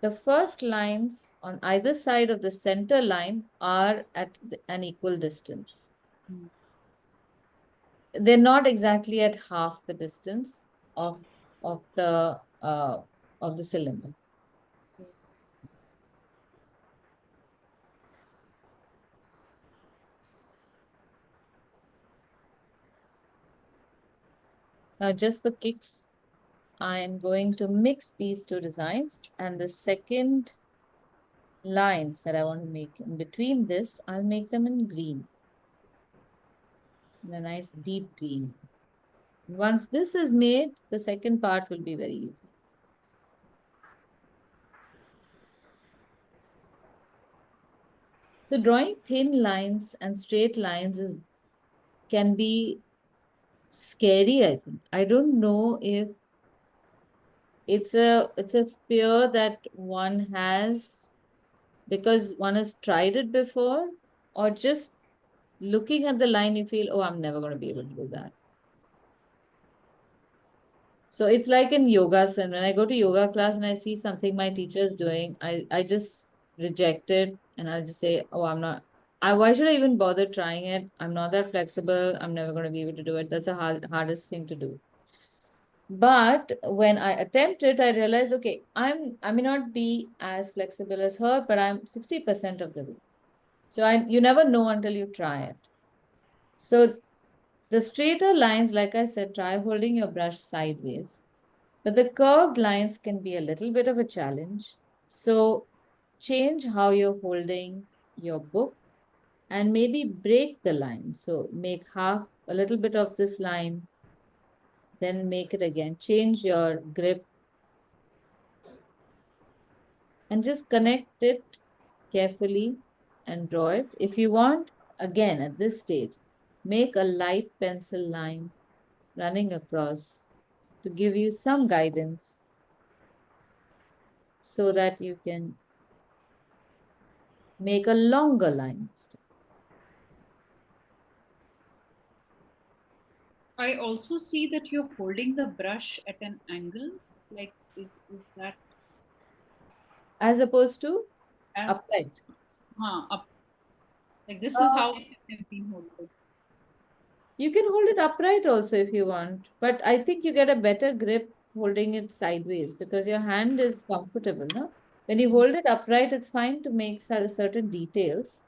Speaker 1: the first lines on either side of the center line are at an equal distance.
Speaker 2: Mm.
Speaker 1: They're not exactly at half the distance of of the uh, of the cylinder. Now, just for kicks, I am going to mix these two designs, and the second lines that I want to make in between this, I'll make them in green, in a nice deep green. Once this is made, the second part will be very easy. So drawing thin lines and straight lines can be scary, I think. I don't know if it's a fear that one has because one has tried it before, or just looking at the line, you feel, oh, I'm never going to be able to do that. So it's like in yoga, and when I go to yoga class and I see something my teacher is doing, I just reject it and I'll just say, oh, I'm not. Why should I even bother trying it? I'm not that flexible. I'm never going to be able to do it. That's the hardest thing to do. But when I attempt it, I realize, okay, I may not be as flexible as her, but I'm 60% of the way. So you never know until you try it. So the straighter lines, like I said, try holding your brush sideways. But the curved lines can be a little bit of a challenge. So change how you're holding your book and maybe break the line. So make half, a little bit of this line, then make it again. Change your grip and just connect it carefully and draw it. If you want, again, at this stage, make a light pencil line running across to give you some guidance so that you can make a longer line.
Speaker 2: I also see that you're holding the brush at an angle. Like, is that
Speaker 1: As opposed to upright?
Speaker 2: Up. Like this is how it has been holding.
Speaker 1: You can hold it upright also if you want, but I think you get a better grip holding it sideways because your hand is comfortable, no? When you hold it upright, it's fine to make certain details,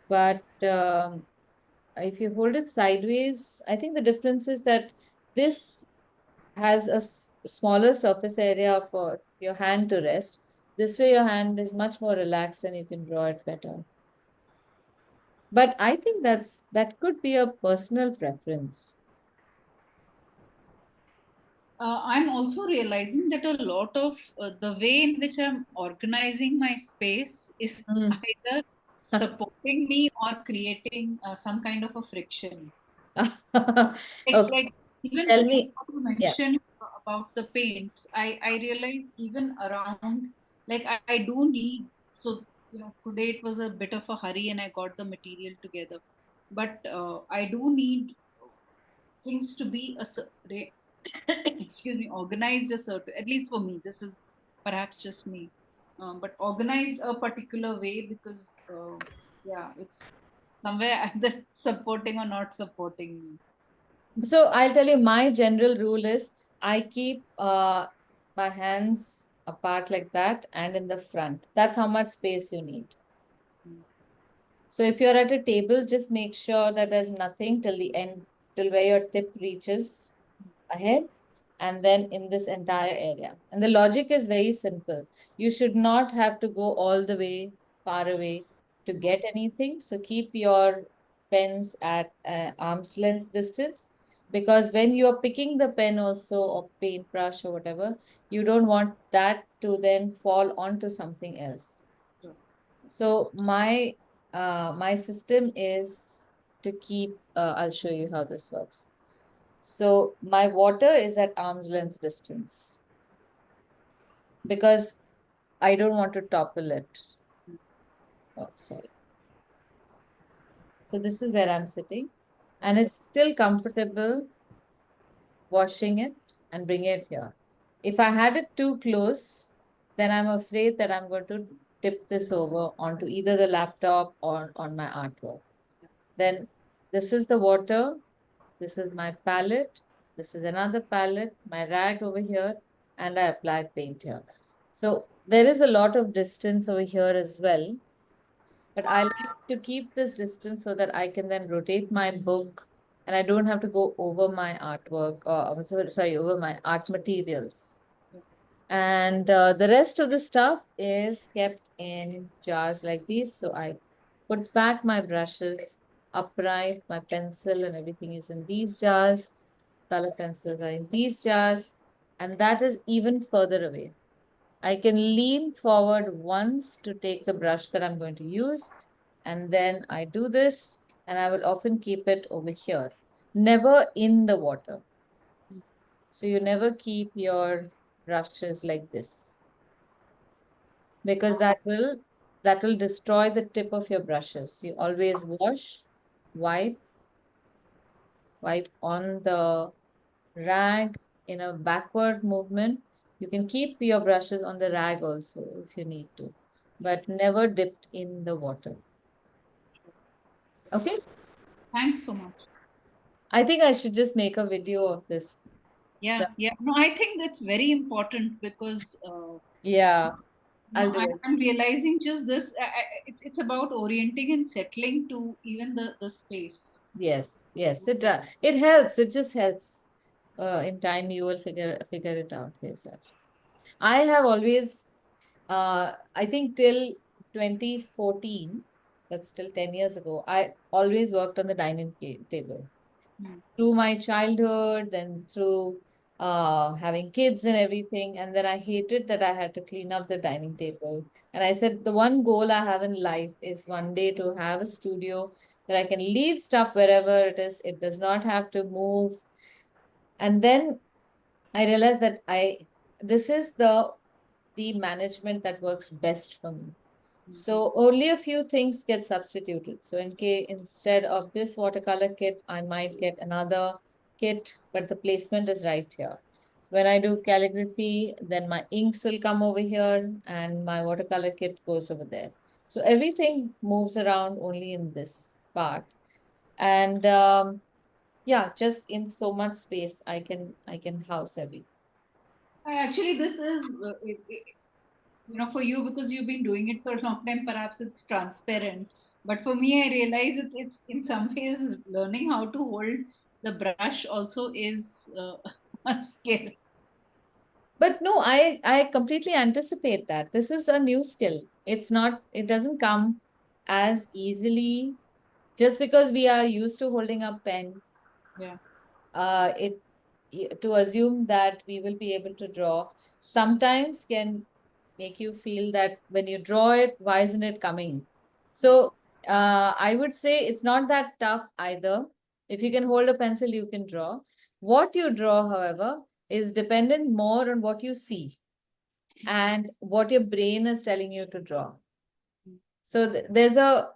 Speaker 1: but if you hold it sideways, I think the difference is that this has a smaller surface area for your hand to rest. This way, your hand is much more relaxed and you can draw it better. But I think that could be a personal preference.
Speaker 2: I'm also realizing that a lot of the way in which I'm organizing my space is either supporting me or creating some kind of a friction.
Speaker 1: Okay.
Speaker 2: Like even
Speaker 1: Tell me.
Speaker 2: what you mentioned about the paints, I realize even around, like I do need, so today it was a bit of a hurry and I got the material together, but I do need things to be excuse me, organized a certain, at least for me, this is perhaps just me, but organized a particular way because yeah, it's somewhere either supporting or not supporting me.
Speaker 1: So I'll tell you my general rule is I keep my hands apart like that and in the front. That's how much space you need. So if you're at a table, just make sure that there's nothing till the end, till where your tip reaches ahead, and then in this entire area. And the logic is very simple. You should not have to go all the way far away to get anything. So keep your pens at arm's length distance, because when you're picking the pen also or paintbrush or whatever, you don't want that to then fall onto something else. So my system is to keep, I'll show you how this works. So my water is at arm's length distance because I don't want to topple it. Oh, sorry. So this is where I'm sitting and it's still comfortable washing it and bring it here. If I had it too close, then I'm afraid that I'm going to tip this over onto either the laptop or on my artwork. Then this is the water. This is my palette. This is another palette, my rag over here, and I applied paint here. So there is a lot of distance over here as well. But I like to keep this distance so that I can then rotate my book and I don't have to go over my artwork or sorry, over my art materials. And the rest of the stuff is kept in jars like these. So I put back my brushes upright, my pencil and everything is in these jars. Color pencils are in these jars, and that is even further away. I can lean forward once to take the brush that I'm going to use, and then I do this, and I will often keep it over here, never in the water. So you never keep your brushes like this, because that will destroy the tip of your brushes. You always wash, wipe, wipe on the rag in a backward movement. You can keep your brushes on the rag also if you need to, but never dipped in the water. Okay.
Speaker 2: Thanks so much.
Speaker 1: I think I should just make a video of this.
Speaker 2: Yeah, yeah. No, I think that's very important because
Speaker 1: Yeah, I'll do it.
Speaker 2: I'm realizing just this. It's about orienting and settling to even the space.
Speaker 1: Yes, yes, it does. It helps. It just helps. In time, you will figure it out yourself. I have always, I think till 2014, that's still 10 years ago, I always worked on the dining table. Through my childhood, then through having kids and everything. And then I hated that I had to clean up the dining table. And I said, the one goal I have in life is one day to have a studio that I can leave stuff wherever it is. It does not have to move. And then I realized that this is the management that works best for me. So only a few things get substituted. So instead of this watercolor kit, I might get another kit, but the placement is right here. So when I do calligraphy, then my inks will come over here and my watercolor kit goes over there. So everything moves around only in this part. And yeah, just in so much space, I can house everything.
Speaker 2: Actually, this is for you, because you've been doing it for a long time, perhaps it's transparent, but for me, I realize it's in some ways learning how to hold the brush also is a skill.
Speaker 1: But no, I completely anticipate that. This is a new skill. It doesn't come as easily just because we are used to holding a pen.
Speaker 2: Yeah.
Speaker 1: It to assume that we will be able to draw sometimes can make you feel that when you draw it, why isn't it coming? So I would say it's not that tough either. If you can hold a pencil, you can draw. What you draw, however, is dependent more on what you see and what your brain is telling you to draw. So there's a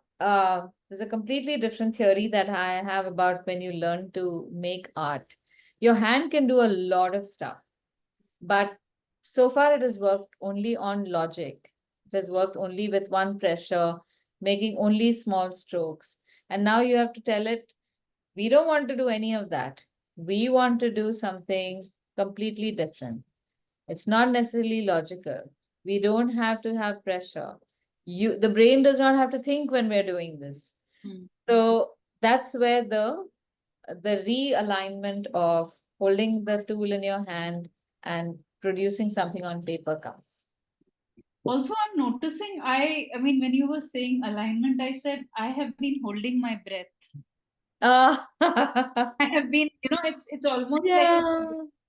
Speaker 1: completely different theory that I have about when you learn to make art. Your hand can do a lot of stuff, but so far it has worked only on logic. It has worked only with one pressure, making only small strokes. And now you have to tell it, we don't want to do any of that. We want to do something completely different. It's not necessarily logical. We don't have to have pressure. The brain does not have to think when we're doing this. So that's where the realignment of holding the tool in your hand and producing something on paper comes.
Speaker 2: Also, I'm noticing, I mean, when you were saying alignment, I said I have been holding my breath.
Speaker 1: I
Speaker 2: have been, it's almost like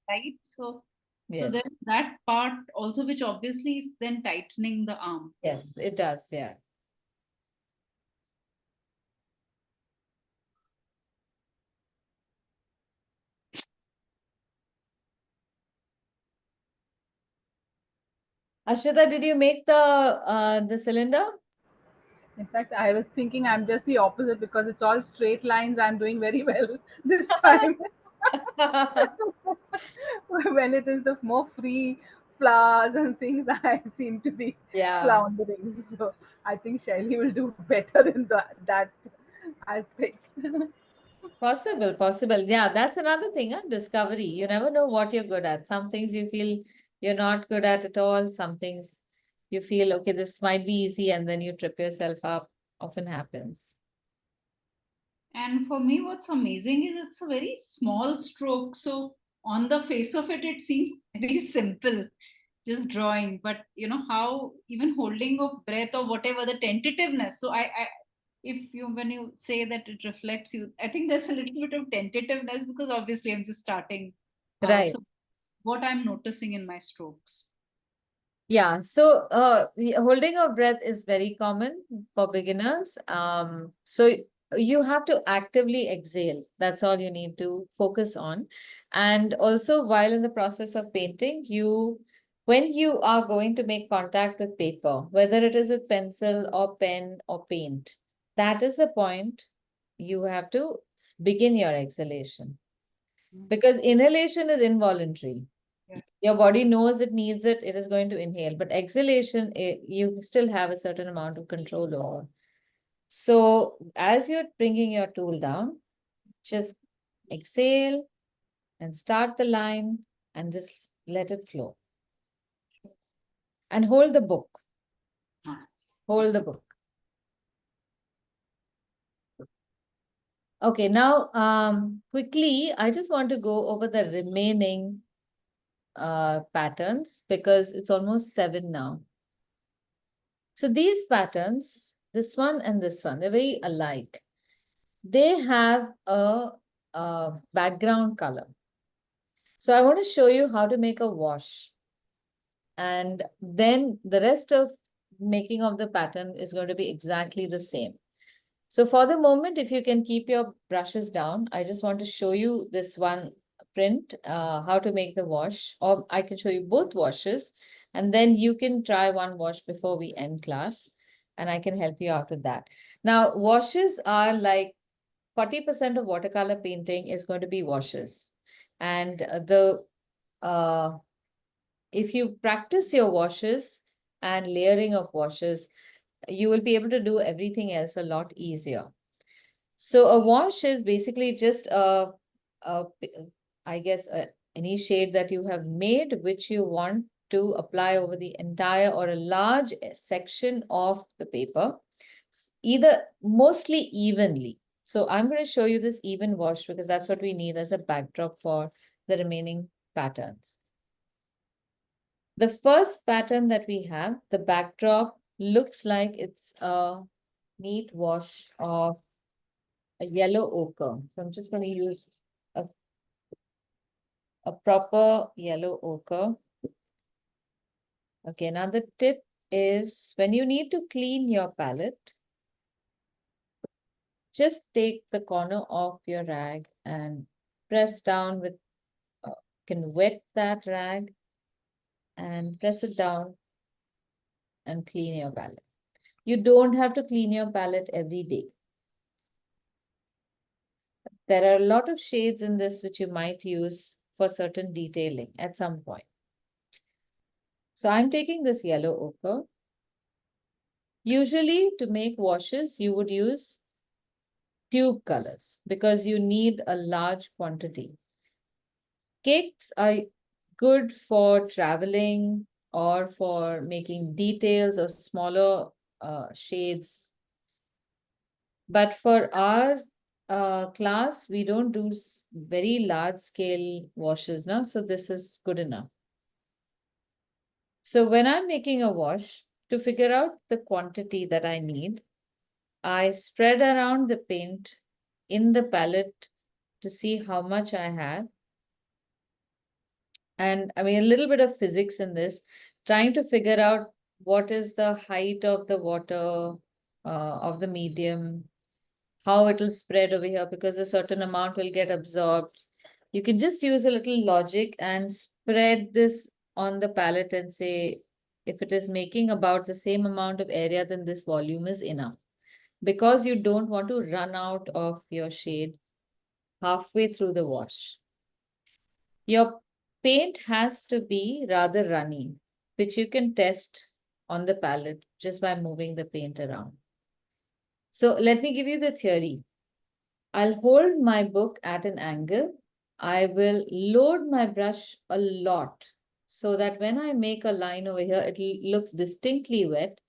Speaker 2: right. So
Speaker 1: yes.
Speaker 2: there's that part also, which obviously is then tightening the arm.
Speaker 1: Yes, it does. Yeah. Ashrita, did you make the cylinder?
Speaker 3: In fact, I was thinking I'm just the opposite because it's all straight lines. I'm doing very well this time. When it is the more free flowers and things, I seem to be floundering. So I think Shaili will do better in that aspect.
Speaker 1: Possible. Yeah, that's another thing, huh? Discovery. You never know what you're good at. Some things you feel you're not good at all. Some things you feel, okay, this might be easy, and then you trip yourself up. Often happens.
Speaker 2: And for me, what's amazing is it's a very small stroke. So on the face of it, it seems very simple, just drawing. But you know how even holding of breath or whatever the tentativeness. So if you when you say that it reflects you, I think there's a little bit of tentativeness because obviously I'm just starting out.
Speaker 1: Right.
Speaker 2: So what I'm noticing in my strokes.
Speaker 1: Yeah, so holding of breath is very common for beginners. So you have to actively exhale. That's all you need to focus on. And also, while in the process of painting, when you are going to make contact with paper, whether it is with pencil or pen or paint, that is the point you have to begin your exhalation. Because inhalation is involuntary.
Speaker 2: Yeah.
Speaker 1: Your body knows it needs it, it is going to inhale. But exhalation, you still have a certain amount of control over. So as you're bringing your tool down, just exhale and start the line and just let it flow. And hold the book. Hold the book. Okay, now quickly, I just want to go over the remaining patterns because it's almost 7 now. So these patterns, this one and this one, they're very alike. They have a background color. So I want to show you how to make a wash. And then the rest of making of the pattern is going to be exactly the same. So for the moment, if you can keep your brushes down, I just want to show you this one print, how to make the wash, or I can show you both washes, and then you can try one wash before we end class, and I can help you out with that. Now, washes are like 40% of watercolor painting is going to be washes. And if you practice your washes and layering of washes, you will be able to do everything else a lot easier. So a wash is basically just I guess, any shade that you have made, which you want to apply over the entire or a large section of the paper, either mostly evenly. So I'm going to show you this even wash because that's what we need as a backdrop for the remaining patterns. The first pattern that we have, the backdrop looks like it's a neat wash of a yellow ochre. So I'm just going to use a proper yellow ochre. Okay, now the tip is when you need to clean your palette, just take the corner of your rag and press down with, can wet that rag and press it down and clean your palette. You don't have to clean your palette every day. There are a lot of shades in this which you might use for certain detailing at some point. So I'm taking this yellow ochre. Usually to make washes, you would use tube colors because you need a large quantity. Cakes are good for traveling or for making details or smaller shades. But for our class, we don't do very large scale washes now. So this is good enough. So when I'm making a wash, to figure out the quantity that I need, I spread around the paint in the palette to see how much I have. And I mean, a little bit of physics in this, trying to figure out what is the height of the water, of the medium, how it will spread over here, because a certain amount will get absorbed. You can just use a little logic and spread this on the palette and say, if it is making about the same amount of area, then this volume is enough. Because you don't want to run out of your shade halfway through the wash. Your paint has to be rather runny, which you can test on the palette just by moving the paint around. So let me give you the theory. I'll hold my book at an angle. I will load my brush a lot so that when I make a line over here, it looks distinctly wet.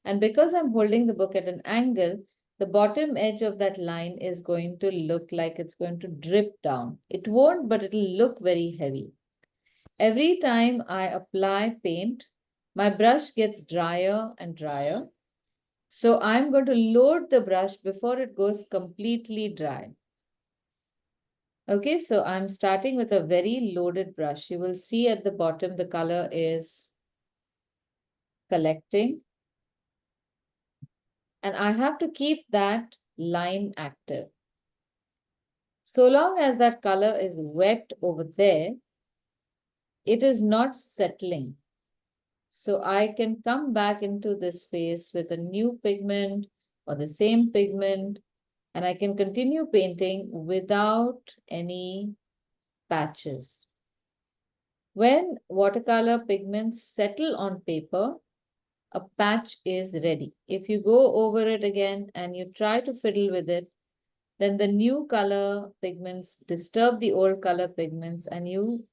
Speaker 1: And because I'm holding the book at an angle, the bottom edge of that line is going to look like it's going to drip down. It won't, but it'll look very heavy. Every time I apply paint, my brush gets drier and drier. So I'm going to load the brush before it goes completely dry. Okay, so I'm starting with a very loaded brush. You will see at the bottom the color is collecting. And I have to keep that line active. So long as that color is wet over there, it is not settling. So I can come back into this space with a new pigment or the same pigment, and I can continue painting without any patches. When watercolor pigments settle on paper, a patch is ready. If you go over it again and you try to fiddle with it, then the new color pigments disturb the old color pigments and you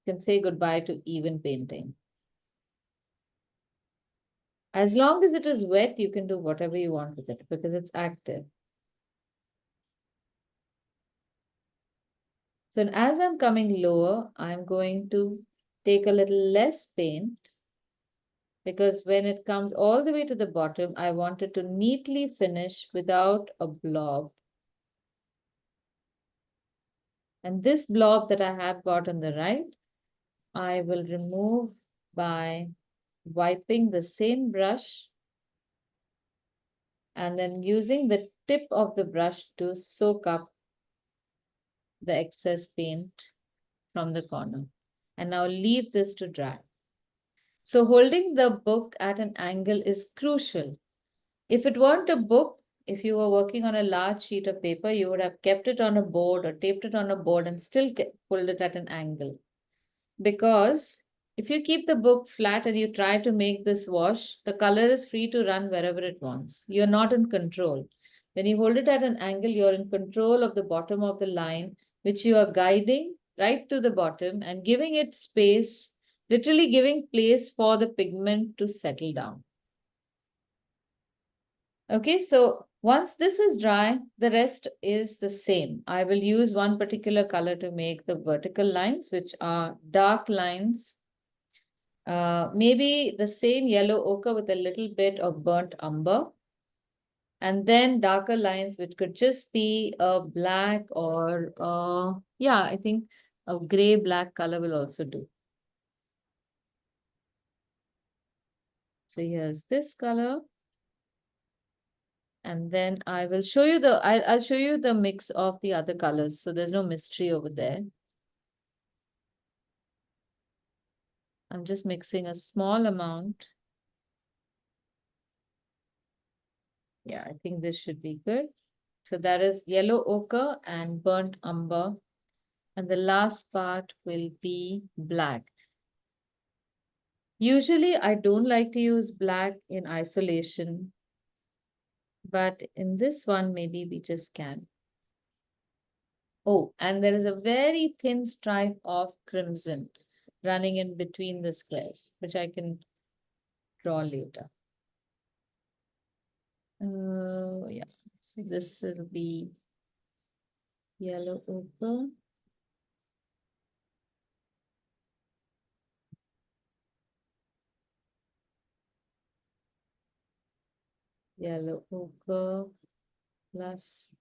Speaker 1: can say goodbye to even painting. As long as it is wet, you can do whatever you want with it because it's active. So as I'm coming lower, I'm going to take a little less paint because when it comes all the way to the bottom, I want it to neatly finish without a blob. And this blob that I have got on the right, I will remove by wiping the same brush and then using the tip of the brush to soak up the excess paint from the corner. And now leave this to dry. So holding the book at an angle is crucial. If it weren't a book, if you were working on a large sheet of paper, you would have kept it on a board or taped it on a board and still pulled it at an angle. Because if you keep the book flat and you try to make this wash, the color is free to run wherever it wants. You're not in control. When you hold it at an angle, you're in control of the bottom of the line, which you are guiding right to the bottom and giving it space, literally giving place for the pigment to settle down. Okay, so once this is dry, the rest is the same. I will use one particular color to make the vertical lines, which are dark lines. Maybe the same yellow ochre with a little bit of burnt umber. And then darker lines, which could just be a black or, yeah, I think a gray-black color will also do. So here's this color. And then I will show you I'll show you the mix of the other colors. So there's no mystery over there. I'm just mixing a small amount. Yeah, I think this should be good. So that is yellow ochre and burnt umber. And the last part will be black. Usually I don't like to use black in isolation, but in this one, maybe we just can. Oh, and there is a very thin stripe of crimson running in between the squares, which I can draw later. Yeah, so this will be yellow ochre. Yellow ochre plus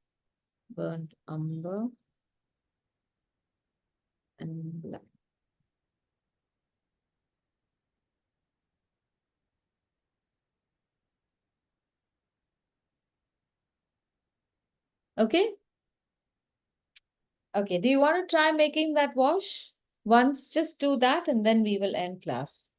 Speaker 1: burnt umber and black. Okay. Okay, do you want to try making that wash? Once, just do that and then we will end class.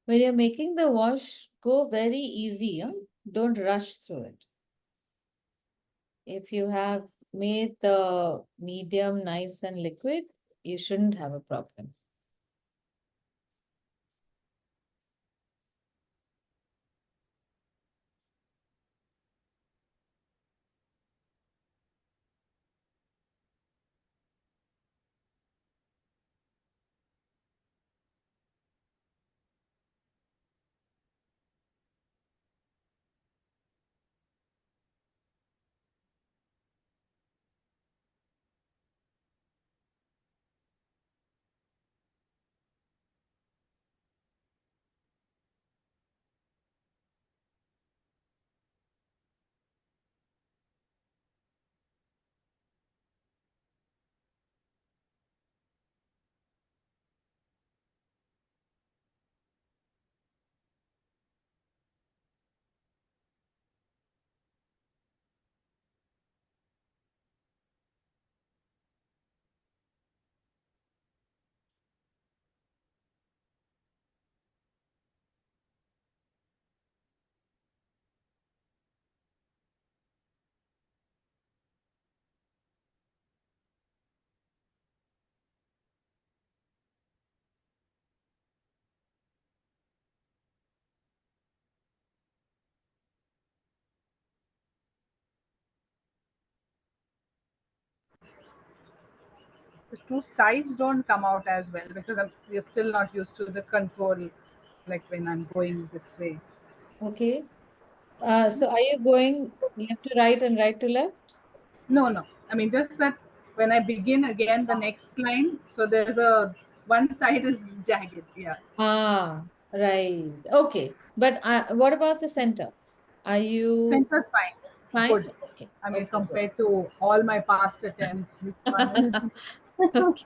Speaker 1: When you're making the wash, go very easy. Huh? Don't rush through it. If you have made the medium nice and liquid, you shouldn't have a problem.
Speaker 3: The two sides don't come out as well because we're still not used to the control, like when I'm going this way.
Speaker 1: Okay. So are you going left to right and right to left?
Speaker 3: No, no. I mean, just that when I begin again the next line, so there's a one side is jagged. Yeah.
Speaker 1: Ah, right. Okay. But what about the center? Are you
Speaker 3: Center's fine. It's
Speaker 1: fine?
Speaker 3: good.
Speaker 1: Okay.
Speaker 3: I mean,
Speaker 1: Okay, good.
Speaker 3: compared to all my past attempts, this one is
Speaker 1: Okay.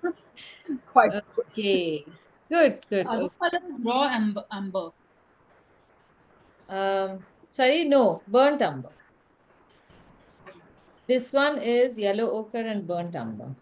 Speaker 3: quite good.
Speaker 1: Okay. Good,
Speaker 2: The
Speaker 1: good.
Speaker 2: other
Speaker 1: Okay.
Speaker 2: color is raw amber.
Speaker 1: Sorry, no, burnt umber. This one is yellow ochre and burnt umber.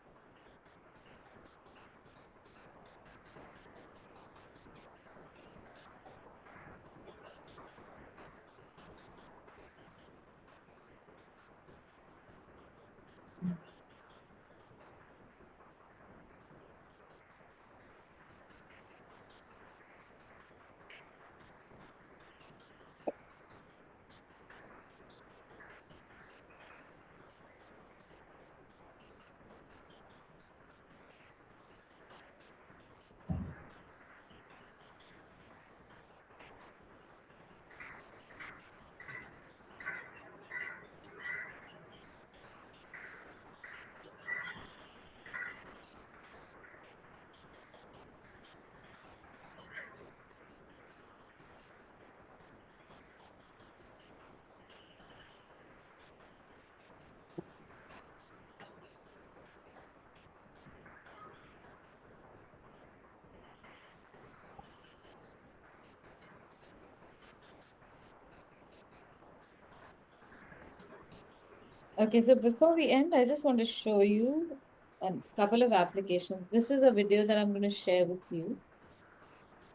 Speaker 1: Okay, so before we end, I just want to show you a couple of applications. This is a video that I'm going to share with you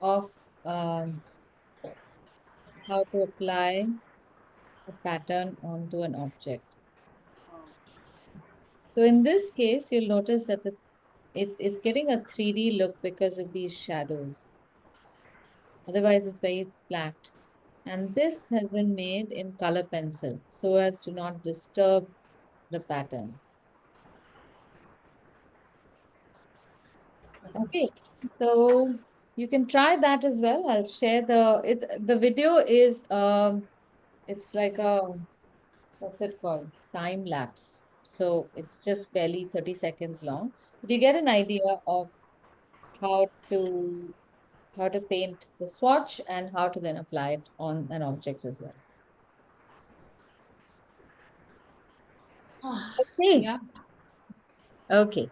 Speaker 1: of how to apply a pattern onto an object. So in this case, you'll notice that it's getting a 3D look because of these shadows. Otherwise, it's very flat. And this has been made in color pencil so as to not disturb the pattern. Okay, so you can try that as well. I'll share the video is it's like a what's it called? Time lapse. So it's just barely 30 seconds long. But you get an idea of how to how to paint the swatch and how to then apply it on an object as well. Okay.
Speaker 2: Yeah.
Speaker 1: Okay.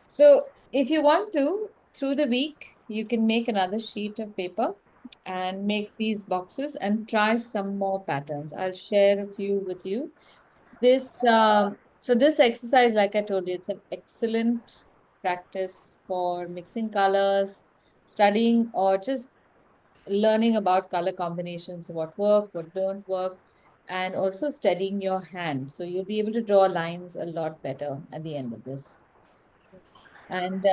Speaker 1: So if you want to, through the week, you can make another sheet of paper and make these boxes and try some more patterns. I'll share a few with you. So this exercise, like I told you, it's an excellent practice for mixing colors, studying, or just learning about color combinations, what work, what don't work, and also studying your hand. So you'll be able to draw lines a lot better at the end of this. And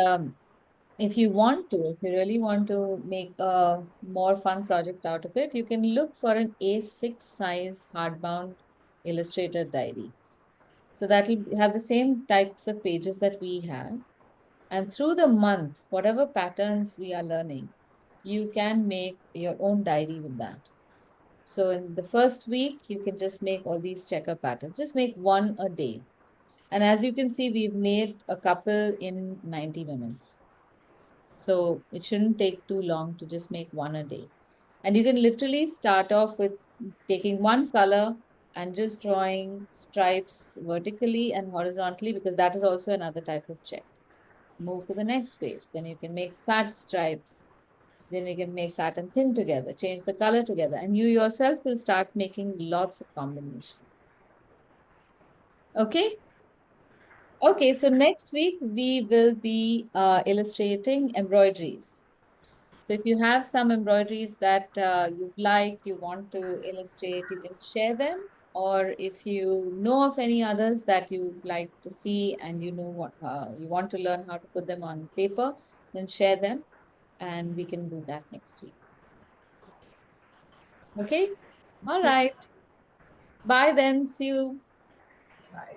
Speaker 1: if you want to, if you really want to make a more fun project out of it, you can look for an A6 size hardbound illustrator diary. So that will have the same types of pages that we have. And through the month, whatever patterns we are learning, you can make your own diary with that. So in the first week, you can just make all these checker patterns. Just make one a day. And as you can see, we've made a couple in 90 minutes. So it shouldn't take too long to just make one a day. And you can literally start off with taking one color and just drawing stripes vertically and horizontally, because that is also another type of check. Move to the next page. Then you can make fat stripes. Then you can make fat and thin together, change the color together, and you yourself will start making lots of combinations. Okay? Okay, so next week we will be illustrating embroideries. So if you have some embroideries that you'd like, you want to illustrate, you can share them. Or if you know of any others that you'd like to see and you know what you want to learn how to put them on paper, then share them and we can do that next week. Okay? All right. Bye then. See you.
Speaker 3: Bye.